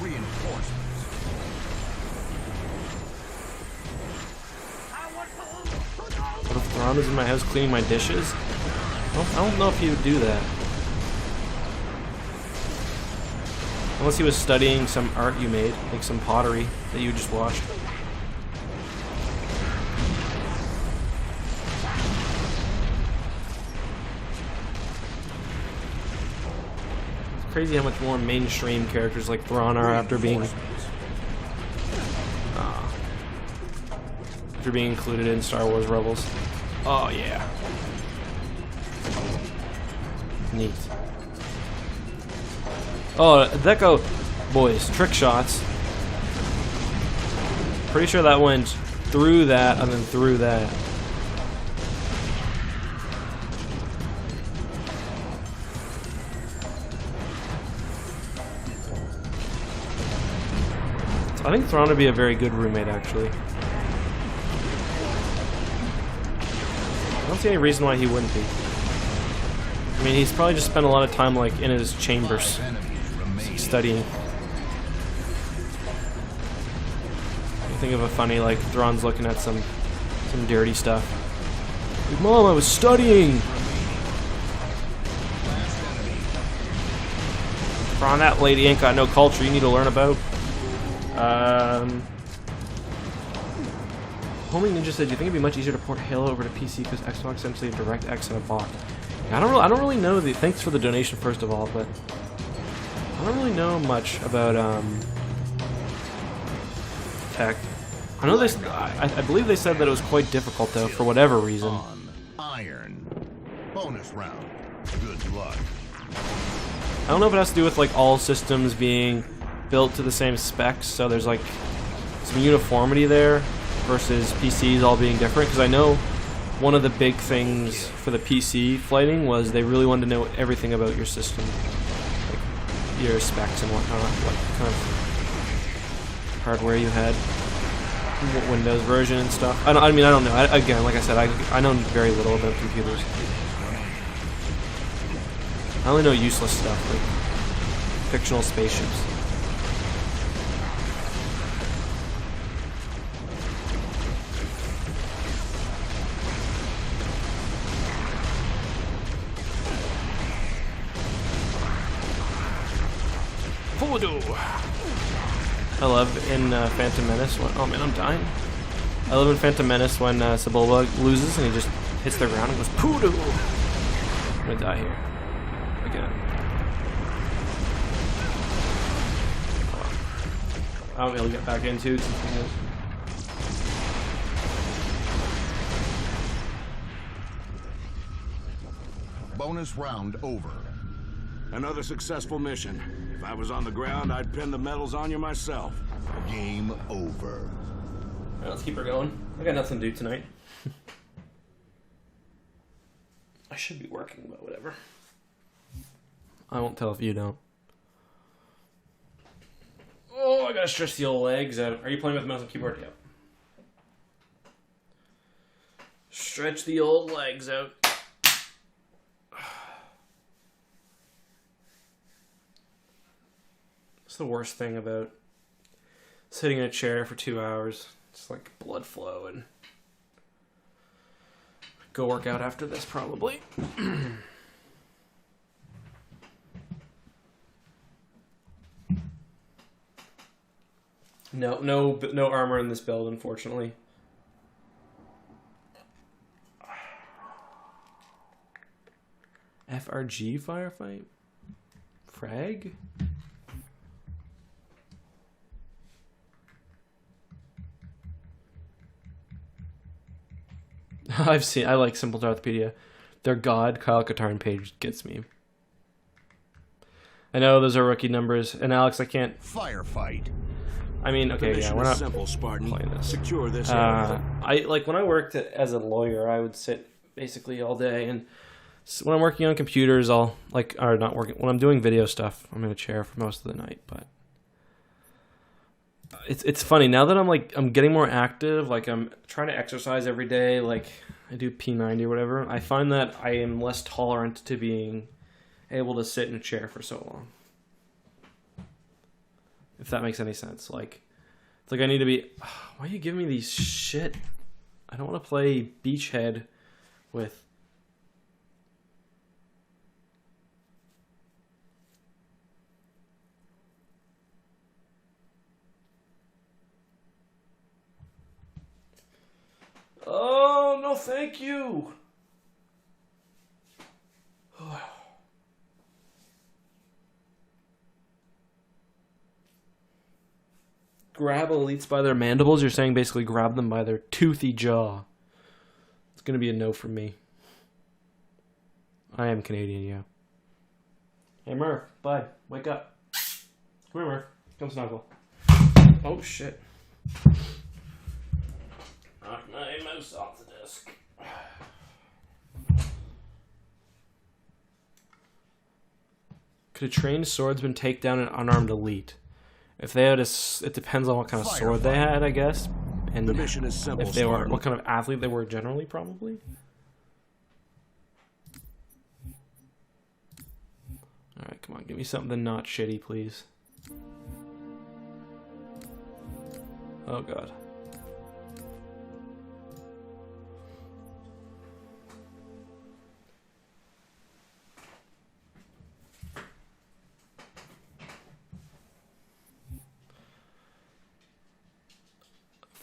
Reinforcements. What if Thrawn was in my house cleaning my dishes? I don't know if he would do that. Unless he was studying some art you made, like some pottery that you just watched. It's crazy how much more mainstream characters like Thrawn are after being included in Star Wars Rebels. Oh yeah. Neat. Oh, Deco boys, trick shots. Pretty sure that went through that and then through that. I think Thrawn would be a very good roommate, actually. I don't see any reason why he wouldn't be. I mean, he's probably just spent a lot of time, like, in his chambers, studying. You think of a funny, like, Thrawn's looking at some dirty stuff. Like, Mom, I was studying! Thrawn, that lady ain't got no culture you need to learn about. Homing Ninja said, "Do you think it'd be much easier to port Halo over to PC because Xbox essentially a DirectX and a box?" Yeah, I don't really know the. Thanks for the donation, first of all, but I don't really know much about tech. I know this. I believe they said that it was quite difficult though, for whatever reason. On iron. Bonus round. Good luck. I don't know if it has to do with like all systems being built to the same specs, so there's like some uniformity there versus PCs all being different, because I know one of the big things for the PC flighting was they really wanted to know everything about your system, like your specs and whatnot, what kind of hardware you had, what Windows version and stuff. I mean, I don't know. Again, like I said, I know very little about computers. I only know useless stuff, like fictional spaceships. I love in Phantom Menace when, oh man, I'm dying. I love in Phantom Menace when Sebulba loses and he just hits the ground and goes poodoo. I'm gonna die here again. I don't be able to get back into it. Bonus round over. Another successful mission. If I was on the ground, I'd pin the medals on you myself. Game over. Alright, let's keep her going. I got nothing to do tonight. I should be working, but whatever. I won't tell if you don't. Oh, I gotta stretch the old legs out. Are you playing with mouse and keyboard? Yep. Stretch the old legs out. It's the worst thing about sitting in a chair for 2 hours. It's like blood flow, and go work out after this probably. No armor in this build, unfortunately. FRG firefight? Frag? I like Simple Darthpedia. Their god, Kyle Katarn page gets me. I know those are rookie numbers, and Alex, I can't... Firefight. I mean, okay, yeah, we're not simple, Spartan. playing this. Secure this when I worked as a lawyer, I would sit basically all day, and when I'm working on computers, when I'm doing video stuff, I'm in a chair for most of the night. But it's funny now that I'm getting more active, like I'm trying to exercise every day, like I do P90 or whatever. I find that I am less tolerant to being able to sit in a chair for so long. If that makes any sense. Like, it's like I need to be... why are you giving me these shit? I don't want to play Beachhead with... Oh, no thank you! Grab elites by their mandibles? You're saying basically grab them by their toothy jaw. It's gonna be a no from me. I am Canadian, yeah. Hey Murph, bud, wake up. Come here, Murph. Come snuggle. Oh shit. Knock my mouse off the desk. Could a trained swordsman take down an unarmed elite? If they had it depends on what kind of sword they had, I guess, and the mission is simple, if they were, what kind of athlete they were generally, probably. All right, come on, give me something not shitty, please. Oh god.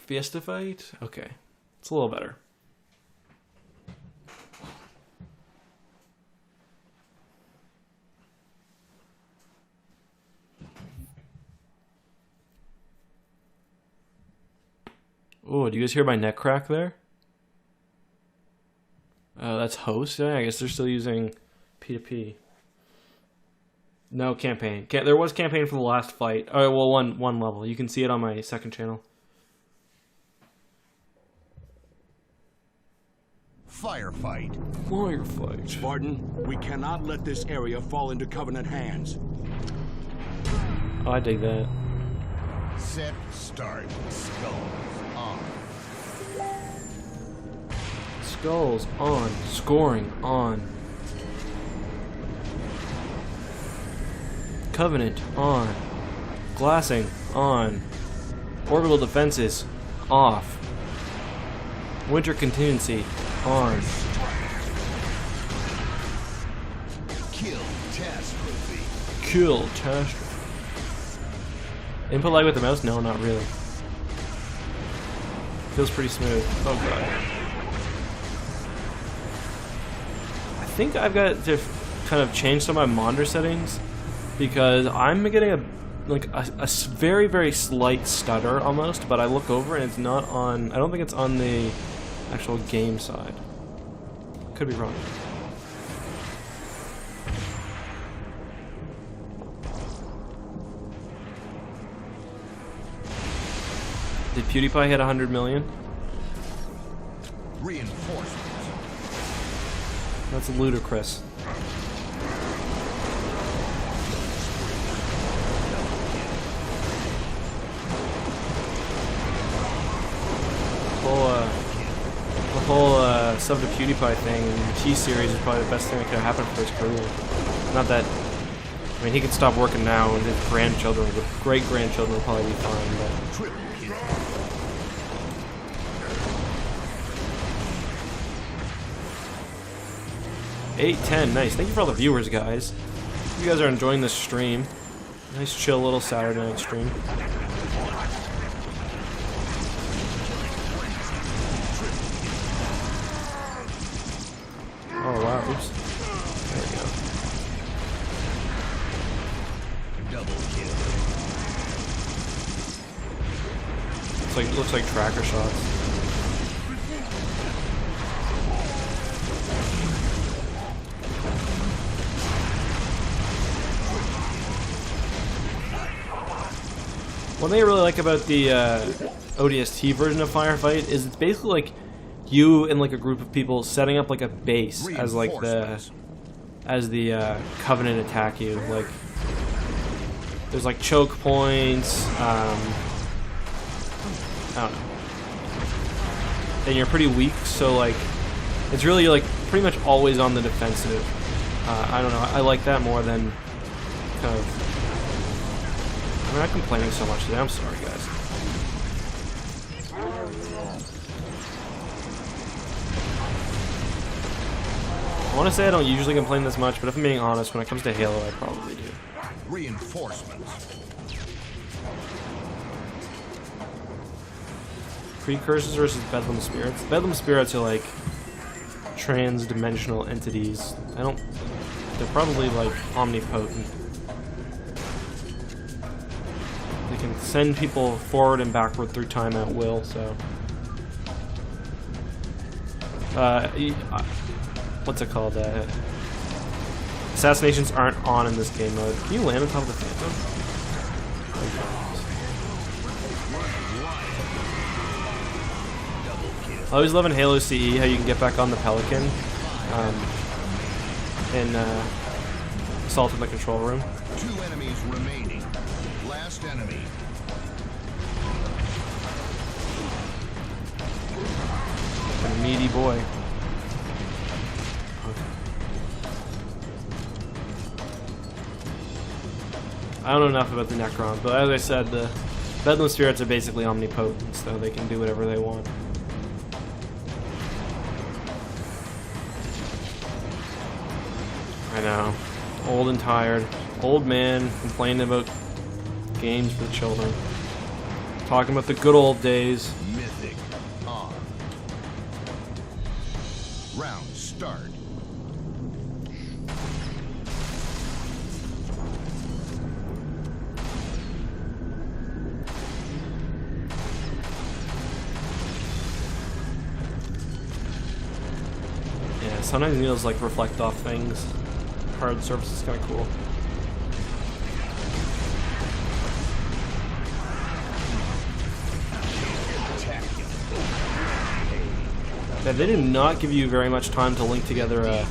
Fiesta fight? Okay. It's a little better. Oh, do you guys hear my neck crack there? That's host. Yeah, I guess they're still using P2P. No campaign. There was campaign for the last fight. Oh, well, one level. You can see it on my second channel. Firefight. Firefight. Spartan, we cannot let this area fall into Covenant hands. Oh, I dig that. Set, start, skulls on. Skulls on. Scoring on. Covenant on. Glassing on. Orbital defenses off. Winter contingency on. Kill catastrophe. Kill catastrophe. Input lag with the mouse? No, not really. Feels pretty smooth. Oh god. I think I've got to kind of change some of my monitor settings because I'm getting a very, very slight stutter almost, but I look over and it's not on... I don't think it's on the actual game side. Could be wrong. Did PewDiePie hit 100 million? Reinforcements. That's ludicrous. The whole sub to PewDiePie thing in the T-Series is probably the best thing that could have happened for his career. Not that... I mean, he could stop working now and his grandchildren, great-grandchildren will probably be fine, but... Triple kill. $8.10, nice. Thank you for all the viewers, guys. Hope you guys are enjoying this stream. Nice, chill little Saturday night stream. Oh wow, oops. There we go. Double kill. Looks like tracker shots. One thing I really like about the ODST version of Firefight is it's basically like you and like a group of people setting up like a base as like the Covenant attack you. Like there's like choke points. I don't know. And you're pretty weak, so like it's really like pretty much always on the defensive. I don't know. I like that more than kind of. I'm not complaining so much today. I'm sorry, guys. I want to say I don't usually complain this much, but if I'm being honest, when it comes to Halo, I probably do. Reinforcements. Precursors versus Bedlam Spirits. Bedlam Spirits are like trans-dimensional entities. They're probably like omnipotent. They can send people forward and backward through time at will, so. What's it called? Assassinations aren't on in this game mode. Can you land on top of the Phantom? I always love in Halo CE how you can get back on the Pelican and assault in the control room. 2 enemies remaining. Last enemy. A meaty boy. I don't know enough about the Necron, but as I said, the Bedlam Spirits are basically omnipotent, so they can do whatever they want. I know. Old and tired. Old man complaining about games for the children. Talking about the good old days. Mythic on. Round start. Yeah, sometimes needles like reflect off things. Hard surface is kind of cool. Yeah, they did not give you very much time to link together a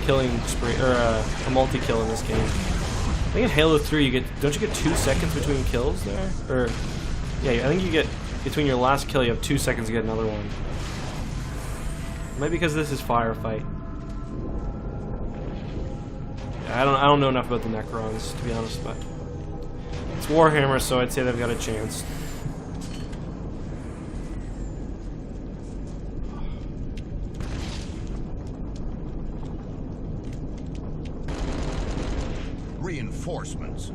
killing spree or a multi-kill in this game. I think in Halo 3 don't you get 2 seconds between kills there? Or yeah, I think you get between your last kill you have 2 seconds to get another one. Maybe because this is Firefight. I don't know enough about the Necrons, to be honest, but it's Warhammer, so I'd say they've got a chance. Reinforcements.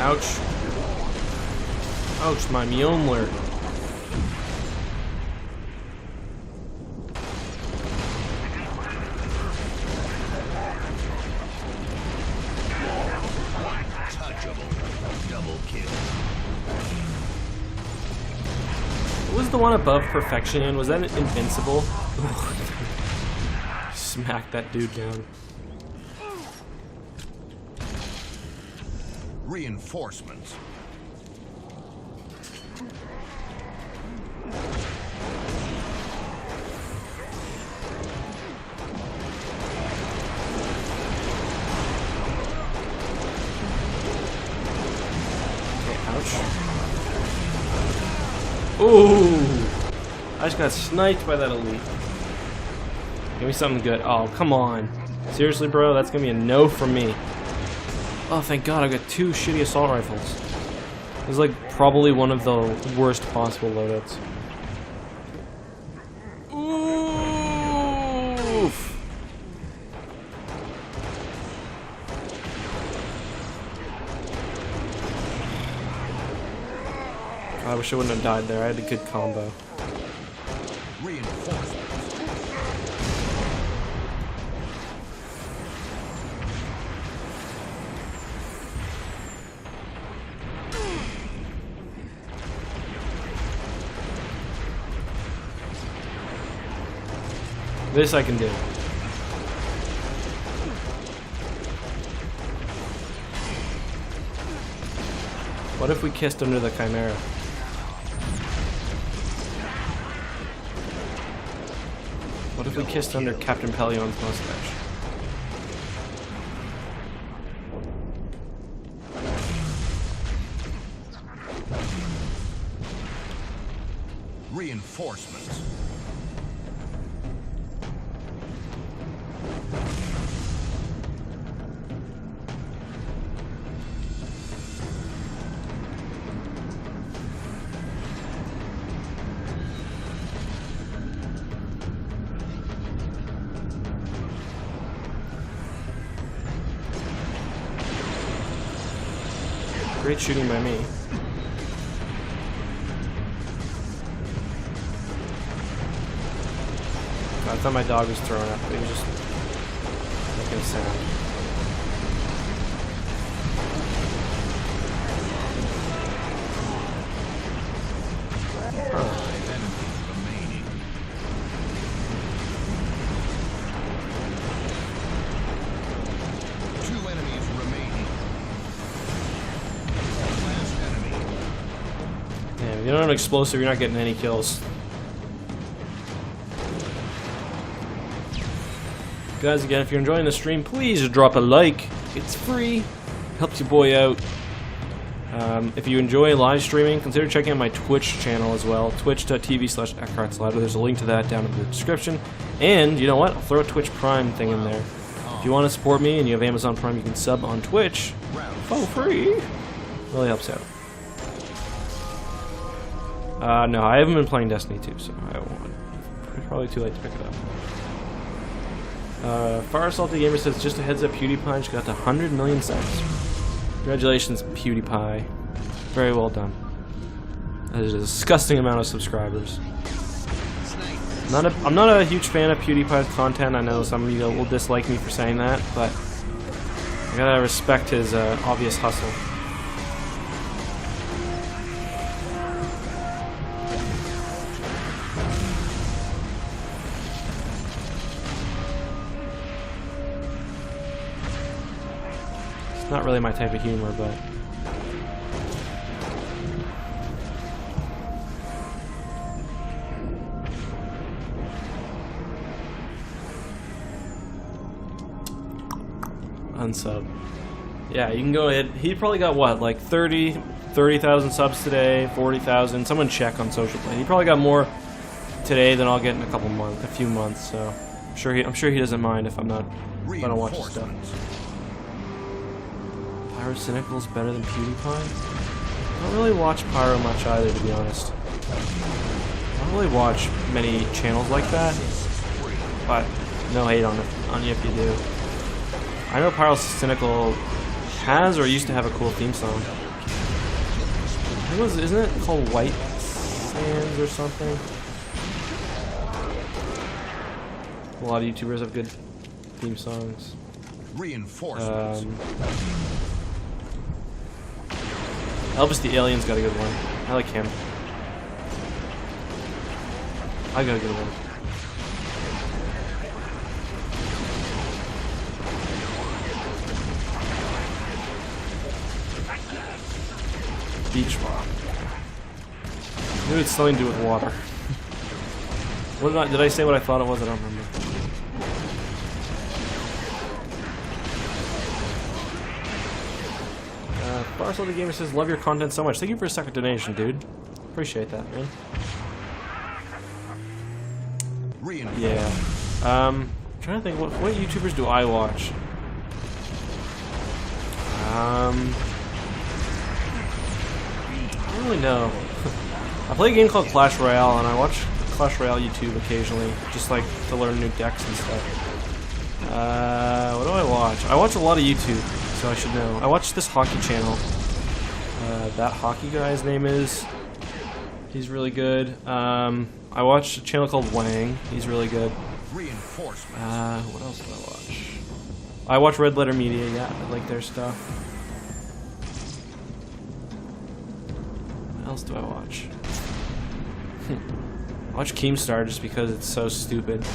Ouch. Ouch, my Mjolnir. Touchable. Double kill. What was the one above Perfection in? Was that Invincible? Smack that dude down. Reinforcements. Ouch. Ooh! I just got sniped by that elite. Give me something good. Oh, come on. Seriously, bro? That's gonna be a no from me. Oh, thank God, I got 2 shitty assault rifles. This is like probably one of the worst possible loadouts. Oof! I wish I wouldn't have died there. I had a good combo. Reinforcements. This I can do. What if we kissed under the Chimera? What if we kissed under Captain Pelion's mustache? Reinforcements. Great shooting by me. I thought my dog was throwing up, but he was just making a sound. If you don't have an explosive, you're not getting any kills. Guys, again, if you're enjoying the stream, please drop a like. It's free. Helps your boy out. If you enjoy live streaming, consider checking out my Twitch channel as well. Twitch.tv/EckhartsLouder. There's a link to that down in the description. And, you know what? I'll throw a Twitch Prime thing in there. If you want to support me and you have Amazon Prime, you can sub on Twitch for free. Really helps out. No, I haven't been playing Destiny 2, so I won't. It's probably too late to pick it up. Fire Salty Gamer says, just a heads up, PewDiePie just got to 100 million subs. Congratulations, PewDiePie. Very well done. That is a disgusting amount of subscribers. I'm not a huge fan of PewDiePie's content. I know some of you will dislike me for saying that, but I gotta respect his obvious hustle. Not really my type of humor, but unsub. Yeah, you can go ahead. He probably got what, like 30,000 subs today, 40,000. Someone check on Social Blade. He probably got more today than I'll get in a few months. So I'm sure he doesn't mind if I don't watch his stuff. Pyro Cynical's better than PewDiePie? I don't really watch Pyro much either, to be honest. I don't really watch many channels like that, but no hate on you if you do. I know Pyro Cynical has or used to have a cool theme song. Isn't it called White Sands or something? A lot of YouTubers have good theme songs. Reinforcements. Elvis the Alien's got a good one. I like him. I got a good one. Beach rock. Maybe it's something to do with water. Did I say what I thought it was? I don't remember. Barcelona the Gamer says, love your content so much. Thank you for a second donation, dude. Appreciate that, man. Yeah. I'm trying to think, what YouTubers do I watch? I don't really know. I play a game called Clash Royale, and I watch Clash Royale YouTube occasionally, just like to learn new decks and stuff. What do I watch? I watch a lot of YouTube, so I should know. I watch this hockey channel. That hockey guy's name is. He's really good. I watch a channel called Wang. He's really good. What else do I watch? I watch Red Letter Media. Yeah, I like their stuff. What else do I watch? I watch Keemstar just because it's so stupid.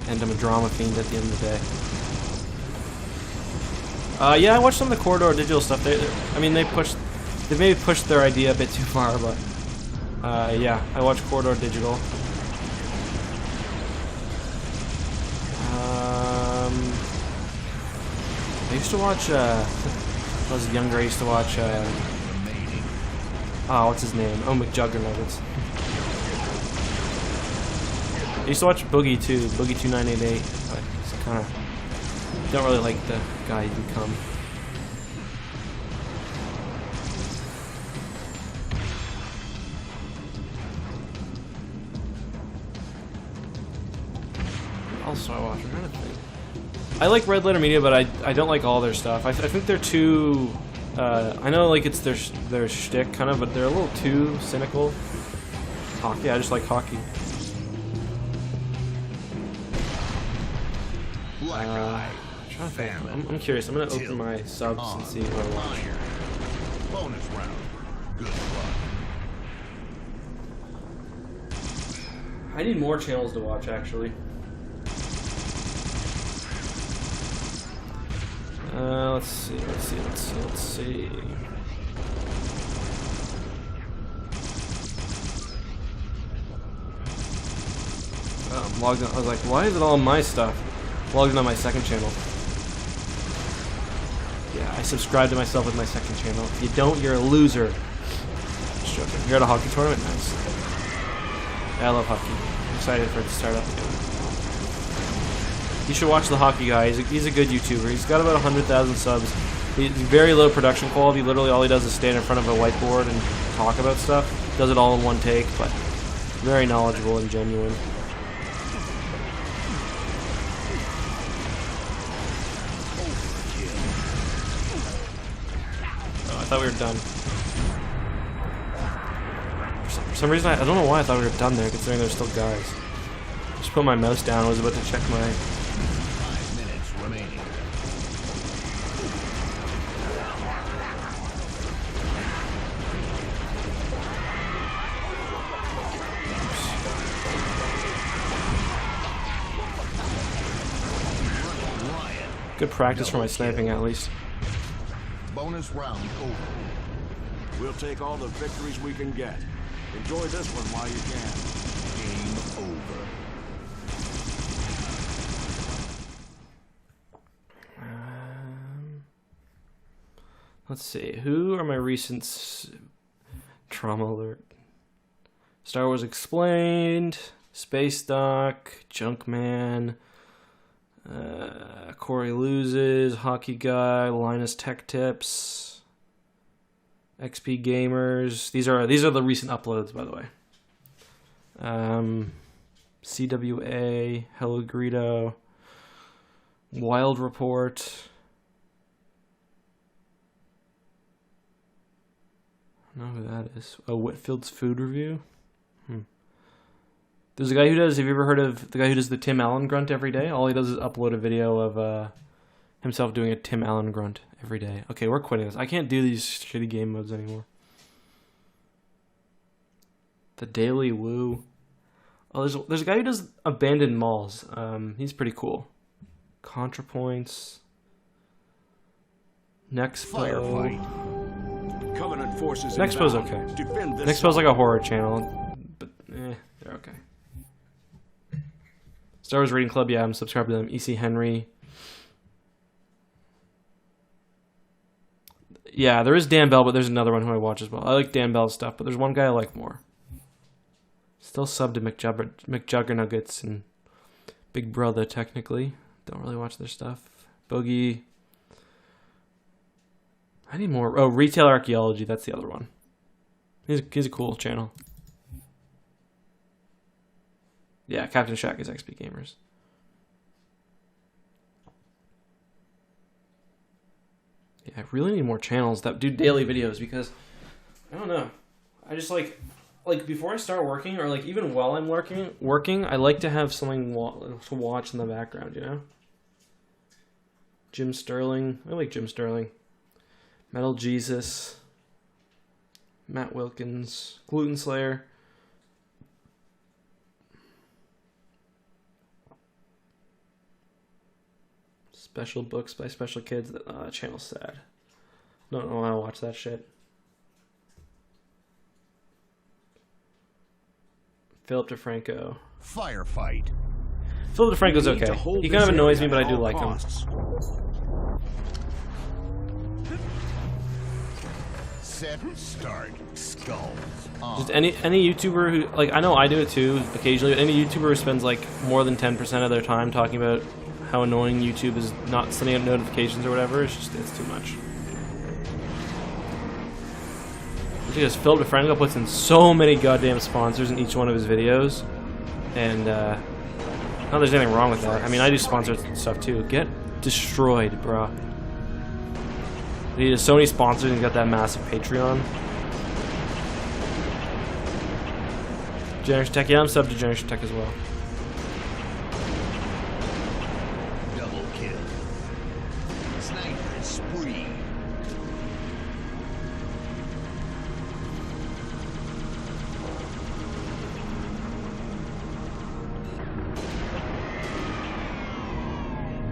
and I'm a drama fiend at the end of the day. Yeah, I watched some of the Corridor Digital stuff. They maybe pushed their idea a bit too far, but yeah, I watched Corridor Digital. I used to watch, when I was younger, I used to watch, what's his name? Oh, McJuggernuggets. I used to watch Boogie too, Boogie 2988, but it's kind of, don't really like the guy you become. What else do I watch? I'm trying to think. I like Red Letter Media, but I don't like all their stuff. I think they're too. I know like it's their shtick kind of, but they're a little too cynical. Hockey, I just like hockey. I'm curious. I'm gonna open my subs and see what I watch. Bonus round. Good luck. I need more channels to watch, actually. Let's see. I'm logged in. I was like, why is it all my stuff? Logged in on my second channel. Yeah, I subscribed to myself with my second channel. If you don't, you're a loser. Just joking. You're at a hockey tournament? Nice. Yeah, I love hockey. I'm excited for it to start up again. You should watch the hockey guy. He's a good YouTuber. He's got about 100,000 subs. He's very low production quality. Literally, all he does is stand in front of a whiteboard and talk about stuff. Does it all in one take, but very knowledgeable and genuine. Oh, I thought we were done. For some reason, I don't know why I thought we were done there, considering there's still guys. I just put my mouse down. I was about to check my. Good practice for my sniping, at least. Bonus round over. We'll take all the victories we can get. Enjoy this one while you can. Game over. Let's see. Who are my recent trauma alert? Star Wars Explained, Space Doc, Junkman, Corey Loses, Hockey Guy, Linus Tech Tips, XP Gamers. These are the recent uploads, by the way. CWA, Hello Greedo, Wild Report. I don't know who that is. Oh, Whitfield's Food Review. There's a guy who does. Have you ever heard of the guy who does the Tim Allen grunt every day? All he does is upload a video of himself doing a Tim Allen grunt every day. Okay, we're quitting this. I can't do these shitty game modes anymore. The Daily Woo. Oh, there's a guy who does abandoned malls. He's pretty cool. ContraPoints. Nexpo. Covenant forces. Nexpo's okay. Nexpo's like a horror channel, but they're okay. Star Wars Reading Club, yeah, I'm subscribed to them. EC Henry. Yeah, there is Dan Bell, but there's another one who I watch as well. I like Dan Bell's stuff, but there's one guy I like more. Still sub to McJuggernuggets and Big Brother, technically. Don't really watch their stuff. Boogie. I need more. Oh, Retail Archaeology, that's the other one. He's a cool channel. Yeah, Captain Shack is XP Gamers. Yeah, I really need more channels that do daily videos because I don't know. I just like before I start working or like even while I'm working, I like to have something to watch in the background, you know? Jim Sterling. I like Jim Sterling. Metal Jesus. Matt Wilkins. Gluten Slayer. Special books by special kids. That channel's sad. Don't know how to watch that shit. Philip DeFranco. Firefight. Philip DeFranco's okay. He kind of annoys me, but I do like him. Set, start, skulls. Just any YouTuber who, like, I know I do it too occasionally, but any YouTuber who spends like more than 10% of their time talking about how annoying YouTube is not sending out notifications or whatever, it's too much. Because Philip DeFranco puts in so many goddamn sponsors in each one of his videos, and not that there's anything wrong with that. I mean, I do sponsored stuff too. Get destroyed, bruh. He has so many sponsors and he's got that massive Patreon. Generation Tech, yeah, I'm subbed to Generation Tech as well. Double kill. Sniper spree.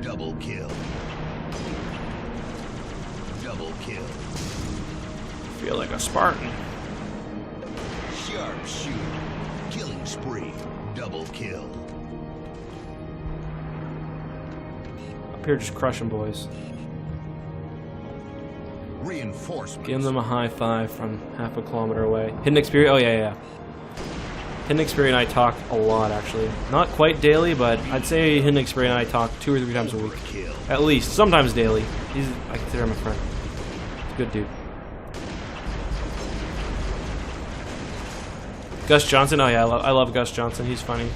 Double kill. Double kill. Feel like a Spartan. Sharp shoot. Killing spree. Double kill. Up here just crushing boys. Reinforcements. Give them a high five from half a kilometer away. Hidden Experience, oh yeah. Hidden Experience and I talk a lot actually. Not quite daily, but I'd say Hidden Experience and I talk 2 or 3 times a week. At least, sometimes daily. I consider him a friend. He's a good dude. Gus Johnson, oh yeah, I love Gus Johnson, he's funny.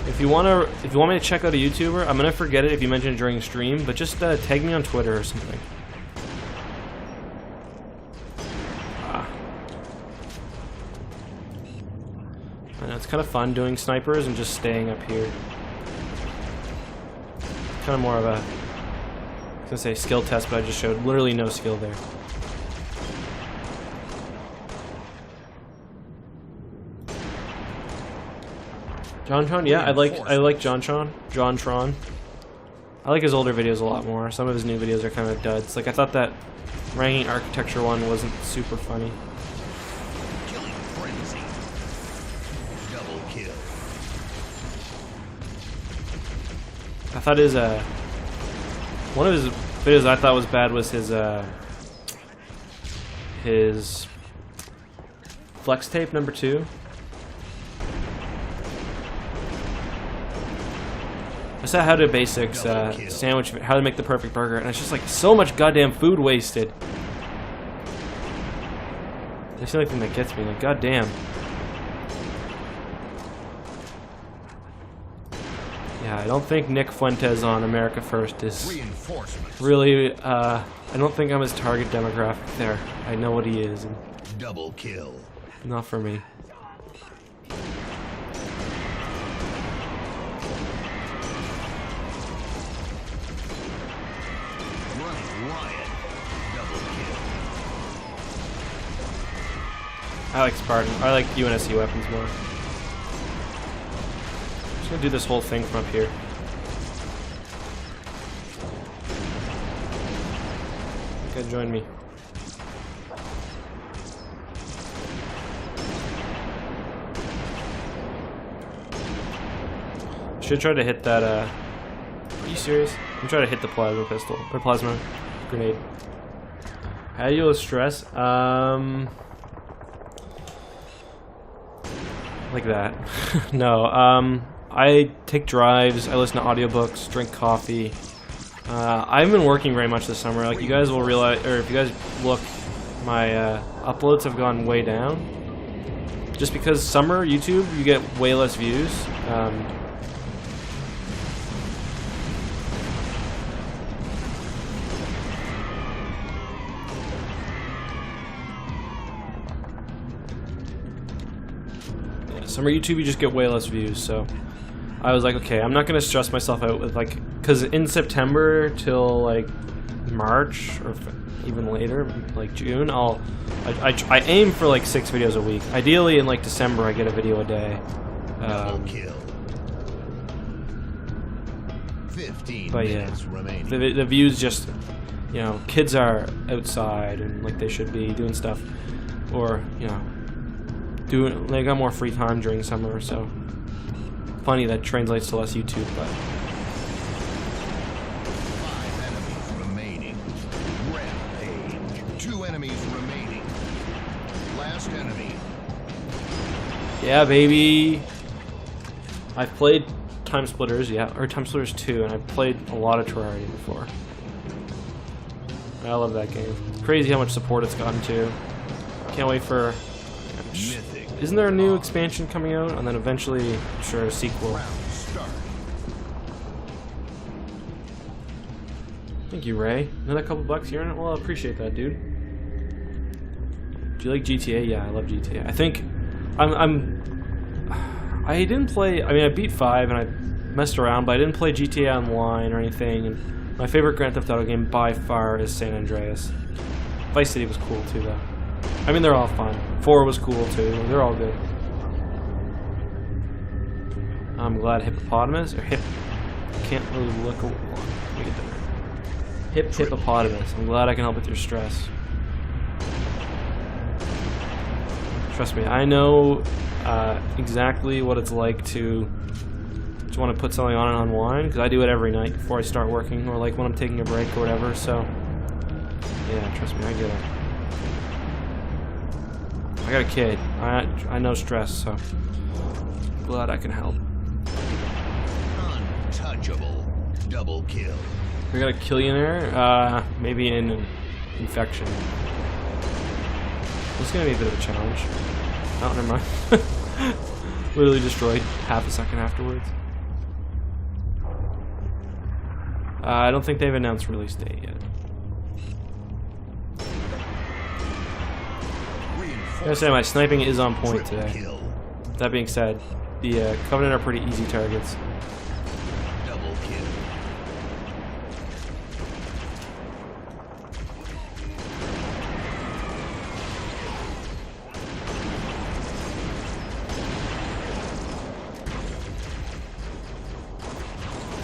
If you want me to check out a YouTuber, I'm gonna forget it if you mention it during stream, but just tag me on Twitter or something. I know it's kind of fun doing snipers and just staying up here. Kind of more of a, I was gonna say skill test, but I just showed literally no skill there. JonTron, yeah, I like JonTron. I like his older videos a lot more. Some of his new videos are kind of duds. Like I thought that ranking architecture one wasn't super funny. Killing frenzy. Double kill. I thought his one of his videos I thought was bad was his flex tape #2. I saw how to basics sandwich, how to make the perfect burger, and it's just like so much goddamn food wasted. That's the only thing that gets me, like goddamn. Yeah, I don't think Nick Fuentes on America First is really, I don't think I'm his target demographic there. I know what he is. And double kill. Not for me. I like Spartan. I like UNSC weapons more. I'm just gonna do this whole thing from up here. Okay, join me. Should try to hit that, are you serious? I'm trying to hit the plasma pistol, or plasma grenade. How do you deal with stress? Like that. No, I take drives, I listen to audiobooks, drink coffee. I haven't been working very much this summer. Like you guys will realize, or if you guys look, my uploads have gone way down. Just because summer YouTube, you get way less views. Summer YouTube, you just get way less views, so I was like, okay, I'm not gonna stress myself out with like, because in September till like March or even later, like June, I aim for like 6 videos a week. Ideally, in like December, I get a video a day. Double kill. 15 But yeah, minutes remaining. the views just, you know, kids are outside and like they should be doing stuff, or you know, they got more free time during summer. So funny that translates to less YouTube, but. 5 enemies remaining. Rampage. 2 enemies remaining. Last enemy. Yeah, baby. I've played Time Splitters, yeah, or Time Splitters 2, and I've played a lot of Terraria before. I love that game. It's crazy how much support it's gotten to. Can't wait for. Mythic. Isn't there a new expansion coming out, and then eventually, I'm sure, a sequel? Round start. Thank you, Ray. Another couple bucks here, and well, I appreciate that, dude. Do you like GTA? Yeah, I love GTA. I think I didn't play. I mean, I beat 5 and I messed around, but I didn't play GTA Online or anything. And my favorite Grand Theft Auto game by far is San Andreas. Vice City was cool too, though. I mean, they're all fun. 4 was cool too. They're all good. I'm glad hippopotamus or hip. Can't really look. Let me get there. Hippopotamus. I'm glad I can help with your stress. Trust me, I know exactly what it's like to just want to put something on and unwind, because I do it every night before I start working, or like when I'm taking a break or whatever. So yeah, trust me, I get it. I got a kid. I know stress, so glad I can help. Untouchable. Double kill. We got a Killionaire, maybe an infection. This is gonna be a bit of a challenge. Oh, never mind. Literally destroyed half a second afterwards. I don't think they've announced release date yet. I gotta say, my sniping is on point today. That being said, the Covenant are pretty easy targets. Double kill.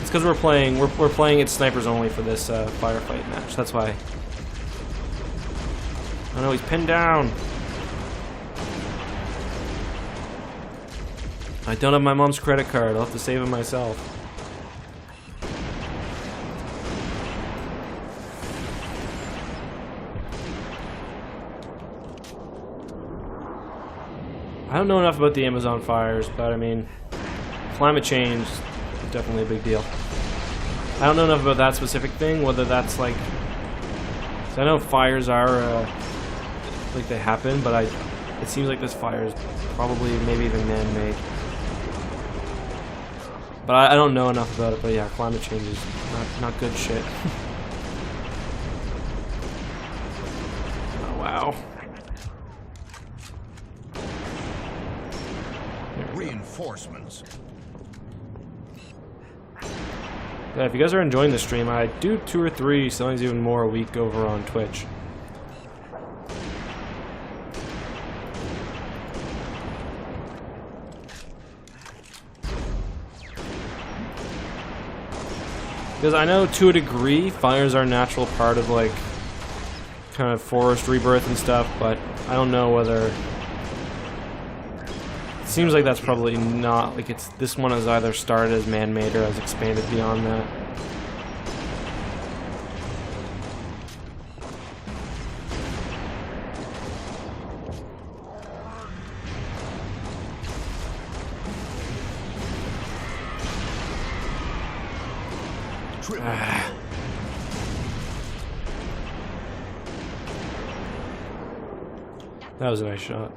It's because we're playing it snipers only for this firefight match. That's why. Oh no, he's pinned down. I don't have my mom's credit card. I'll have to save it myself. I don't know enough about the Amazon fires, but I mean, climate change is definitely a big deal. I don't know enough about that specific thing, whether that's like, so I know fires are like they happen, but it seems like this fire is probably maybe even man-made. But I don't know enough about it. But yeah, climate change is not good shit. Oh wow. Reinforcements. Yeah, if you guys are enjoying the stream, I do 2 or 3, sometimes even more a week over on Twitch. Because I know to a degree, fires are a natural part of like kind of forest rebirth and stuff, but I don't know whether it seems like that's probably not like it's this one has either started as man-made or has expanded beyond that. That was a nice shot.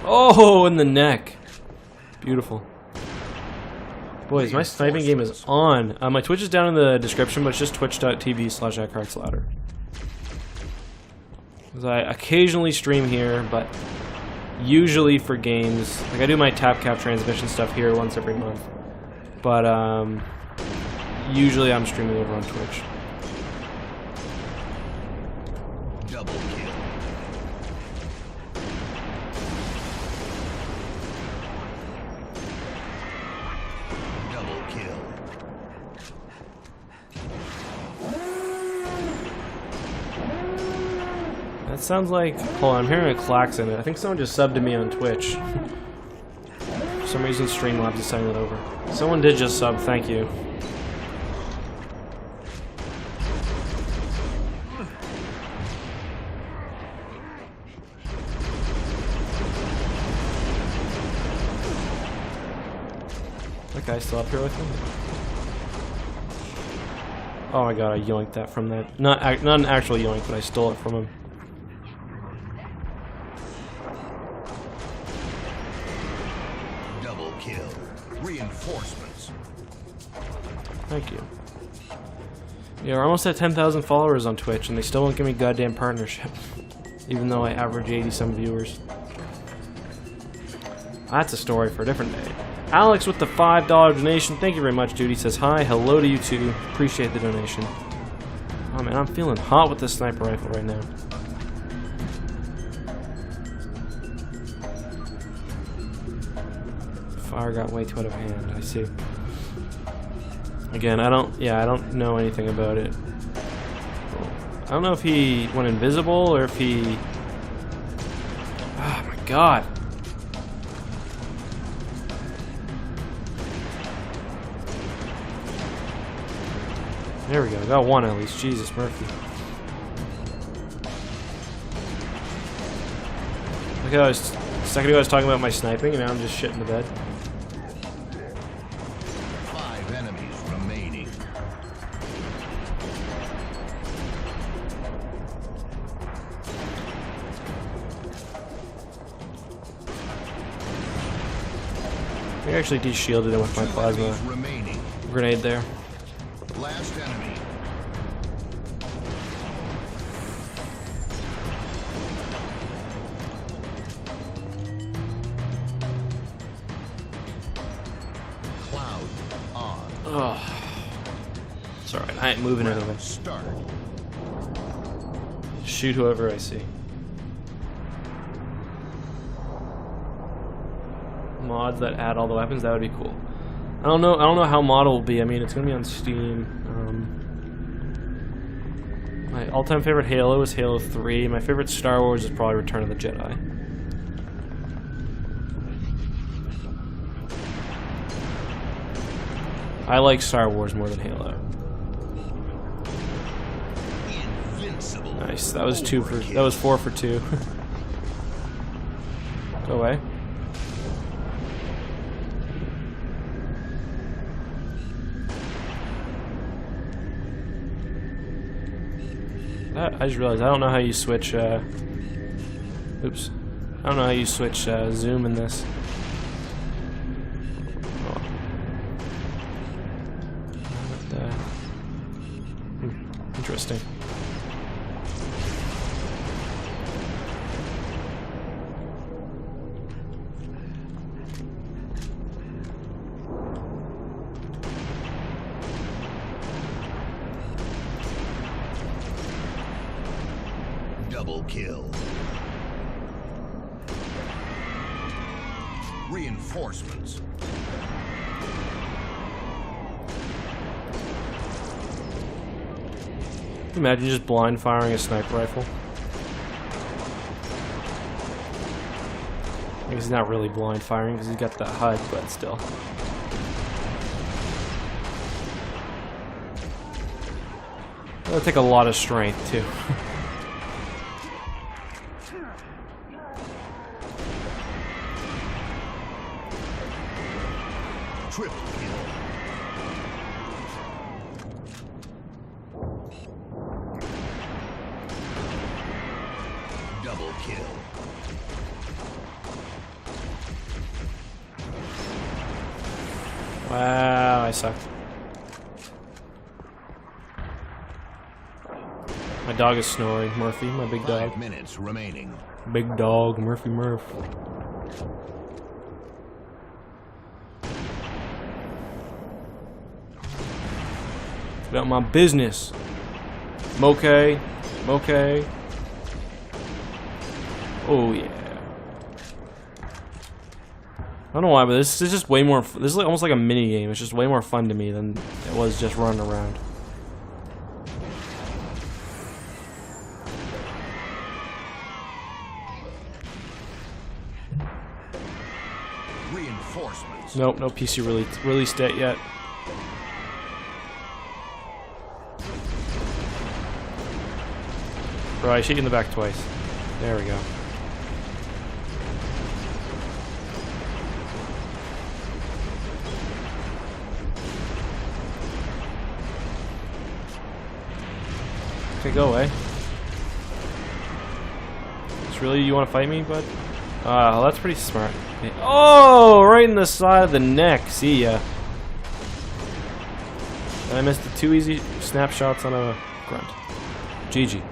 Oh, in the neck. Beautiful. Boys, my sniping game is on. My Twitch is down in the description, but it's just twitch.tv/eckhartslaughter. 'Cause I occasionally stream here, but usually for games. Like I do my tap-cap transmission stuff here once every month. But usually I'm streaming over on Twitch. Double kill. Double kill. That sounds like... Hold on, I'm hearing a klaxon. I think someone just subbed to me on Twitch. For some reason Streamlabs is sending it over. Someone did just sub, thank you. That guy's still up here with me? Oh my god, I yoinked that from that. Not an actual yoink, but I stole it from him. Double kill. Reinforcements. Thank you. Yeah, we're almost at 10,000 followers on Twitch, and they still won't give me goddamn partnership. Even though I average 80-some viewers. That's a story for a different day. Alex with the $5 donation. Thank you very much, dude. He says hi. Hello to you too. Appreciate the donation. Oh man, I'm feeling hot with this sniper rifle right now. Fire got way too out of hand. I see. Again, I don't know anything about it. I don't know if he went invisible or if he... Oh my god. There we go, got one at least. Jesus, Murphy. Look how a second ago I was talking about my sniping, and now I'm just shitting the bed. 5 enemies remaining. I actually de-shielded him with my 2 plasma enemies remaining. grenade there. Last enemy. Cloud on. Ugh. It's alright, I ain't moving anyway. Start. Shoot whoever I see. Mods that add all the weapons, that would be cool. I don't know how mod will be. I mean, it's gonna be on Steam. My all-time favorite Halo is Halo 3. My favorite Star Wars is probably Return of the Jedi. I like Star Wars more than Halo. Invincible. Nice. That was 4 for 2. Go away. I just realized I don't know how you switch, oops. I don't know how you switch, zoom in this. Oh. Interesting. Double kill. Reinforcements. Imagine just blind firing a sniper rifle. I guess he's not really blind firing because he's got that HUD, but still. That'll take a lot of strength too. Triple kill. Double kill. Wow, I sucked. My dog is snoring. Murphy, my big dog. 5 minutes remaining. Big dog, Murphy Murph. About my business. Okay. Okay. Oh yeah. I don't know why, but this is just way more. This is like, almost like a mini game. It's just way more fun to me than it was just running around. Reinforcements. Nope, no PC released it yet. Bro, I shoot you in the back twice. There we go. Okay, go away. It's really you want to fight me, bud? Well, that's pretty smart. Oh, right in the side of the neck. See ya. And I missed the 2 easy snapshots on a grunt. GG.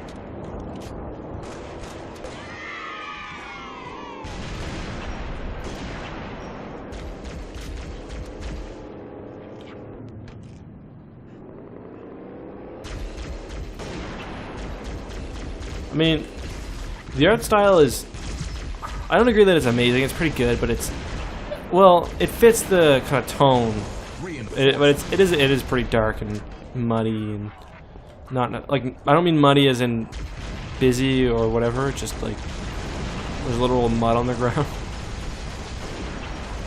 I mean, the art style is... I don't agree that it's amazing. It's pretty good, but it's... Well, it fits the kind of tone. But it is pretty dark and muddy and... Not like, I don't mean muddy as in busy or whatever, just like... There's literal mud on the ground.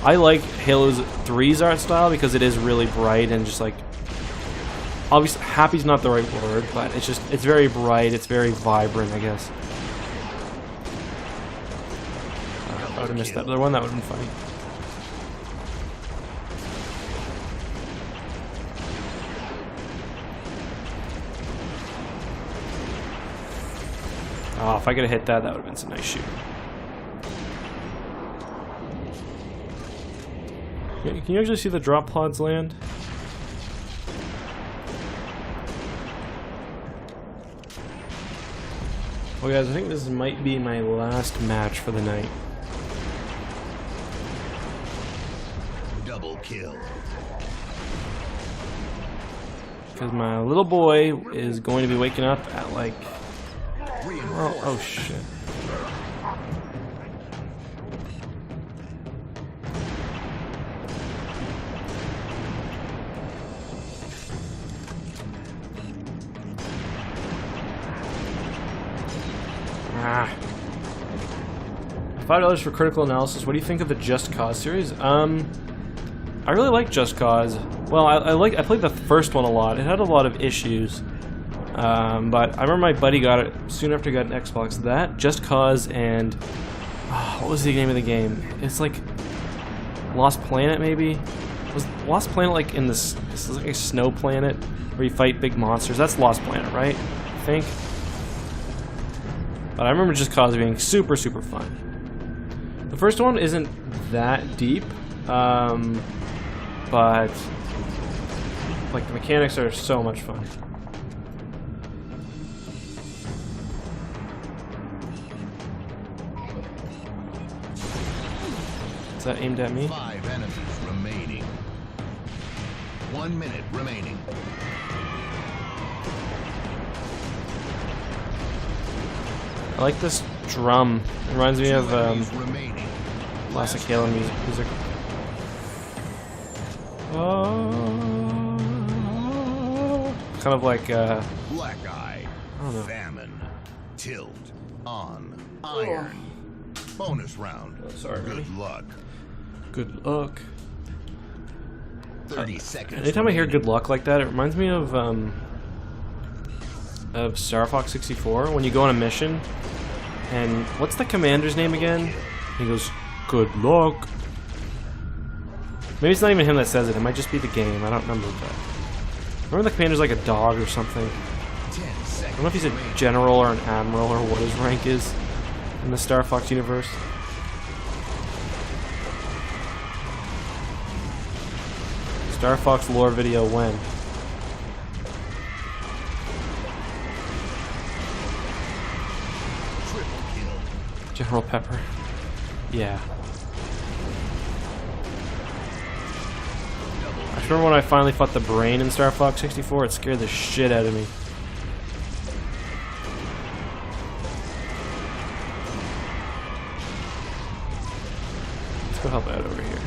I like Halo 3's art style because it is really bright and just like... Obviously, happy's not the right word, but it's just, it's very bright, it's very vibrant, I guess. I would have missed that other one, that would have been funny. Oh, if I could have hit that, that would have been some nice shooting. Can you actually see the drop pods land? Well guys, I think this might be my last match for the night. Double kill. Because my little boy is going to be waking up at like... Oh shit. $5 for critical analysis. What do you think of the Just Cause series? I really like Just Cause. Well, I played the first one a lot. It had a lot of issues, but I remember my buddy got it soon after he got an Xbox. That Just Cause and what was the name of the game? It's like Lost Planet, maybe. Was Lost Planet like in this? This is like a snow planet where you fight big monsters. That's Lost Planet, right? I think. But I remember Just Cause being super, super fun. The first one isn't that deep, but like the mechanics are so much fun. Is that aimed at me? 5 enemies remaining. 1 minute remaining. I like this drum. It reminds me of Remaining. classic Halo music. Kind of like Black Eye. I don't know. Famine. Tilt. On. Iron. Bonus round. Oh, sorry, Good buddy. luck. Good luck. 30 seconds. Anytime I hear good luck like that, it reminds me of Star Fox 64 when you go on a mission and what's the commander's name again? He goes, "Good luck." Maybe it's not even him that says it. It might just be the game. I don't remember. But remember the commander's like a dog or something. 10 I seconds. don't know if he's a general or an admiral or what his rank is in the Star Fox universe. Star Fox lore video when? General Pepper. Yeah. I remember when I finally fought the brain in Star Fox 64, it scared the shit out of me. Let's go help out over here.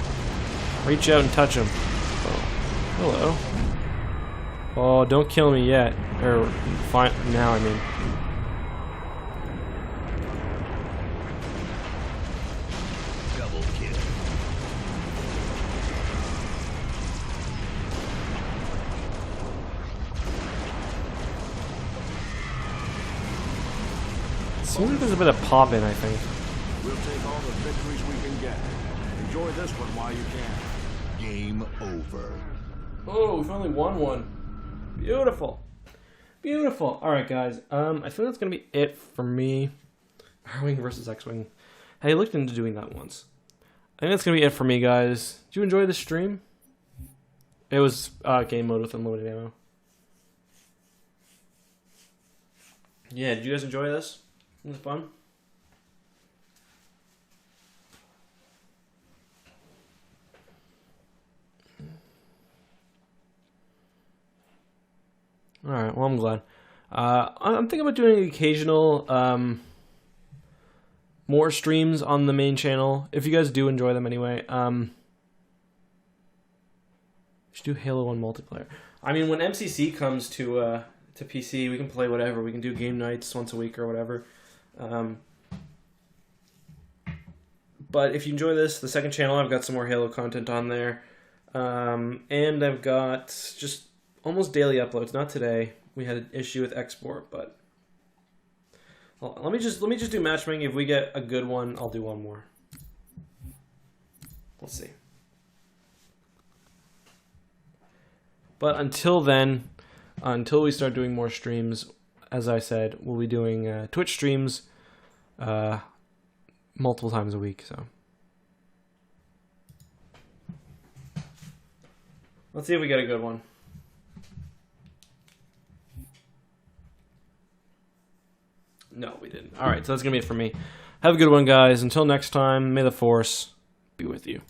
Reach out and touch him. Oh, hello. Oh, don't kill me yet. Or, fine, now I mean. Double kill. Seems like there's a bit of popping, I think. We'll take all the victories we can get. Enjoy this one while you can. Game over. Oh, we finally won one. Beautiful. Beautiful. Alright, guys. I think that's going to be it for me. R-Wing versus X-Wing. I looked into doing that once. I think that's going to be it for me, guys. Did you enjoy the stream? It was game mode with unlimited ammo. Yeah, did you guys enjoy this? Was it fun? Alright, well, I'm glad. I'm thinking about doing occasional more streams on the main channel. If you guys do enjoy them anyway. Should do Halo 1 multiplayer. I mean, when MCC comes to PC, we can play whatever. We can do game nights once a week or whatever. But if you enjoy this, the second channel, I've got some more Halo content on there. And I've got just almost daily uploads. Not today. We had an issue with export, but well, let me just do matchmaking. If we get a good one, I'll do one more. We'll see. But until then, until we start doing more streams, as I said, we'll be doing Twitch streams multiple times a week. So let's see if we get a good one. No, we didn't. All right, so that's going to be it for me. Have a good one, guys. Until next time, may the Force be with you.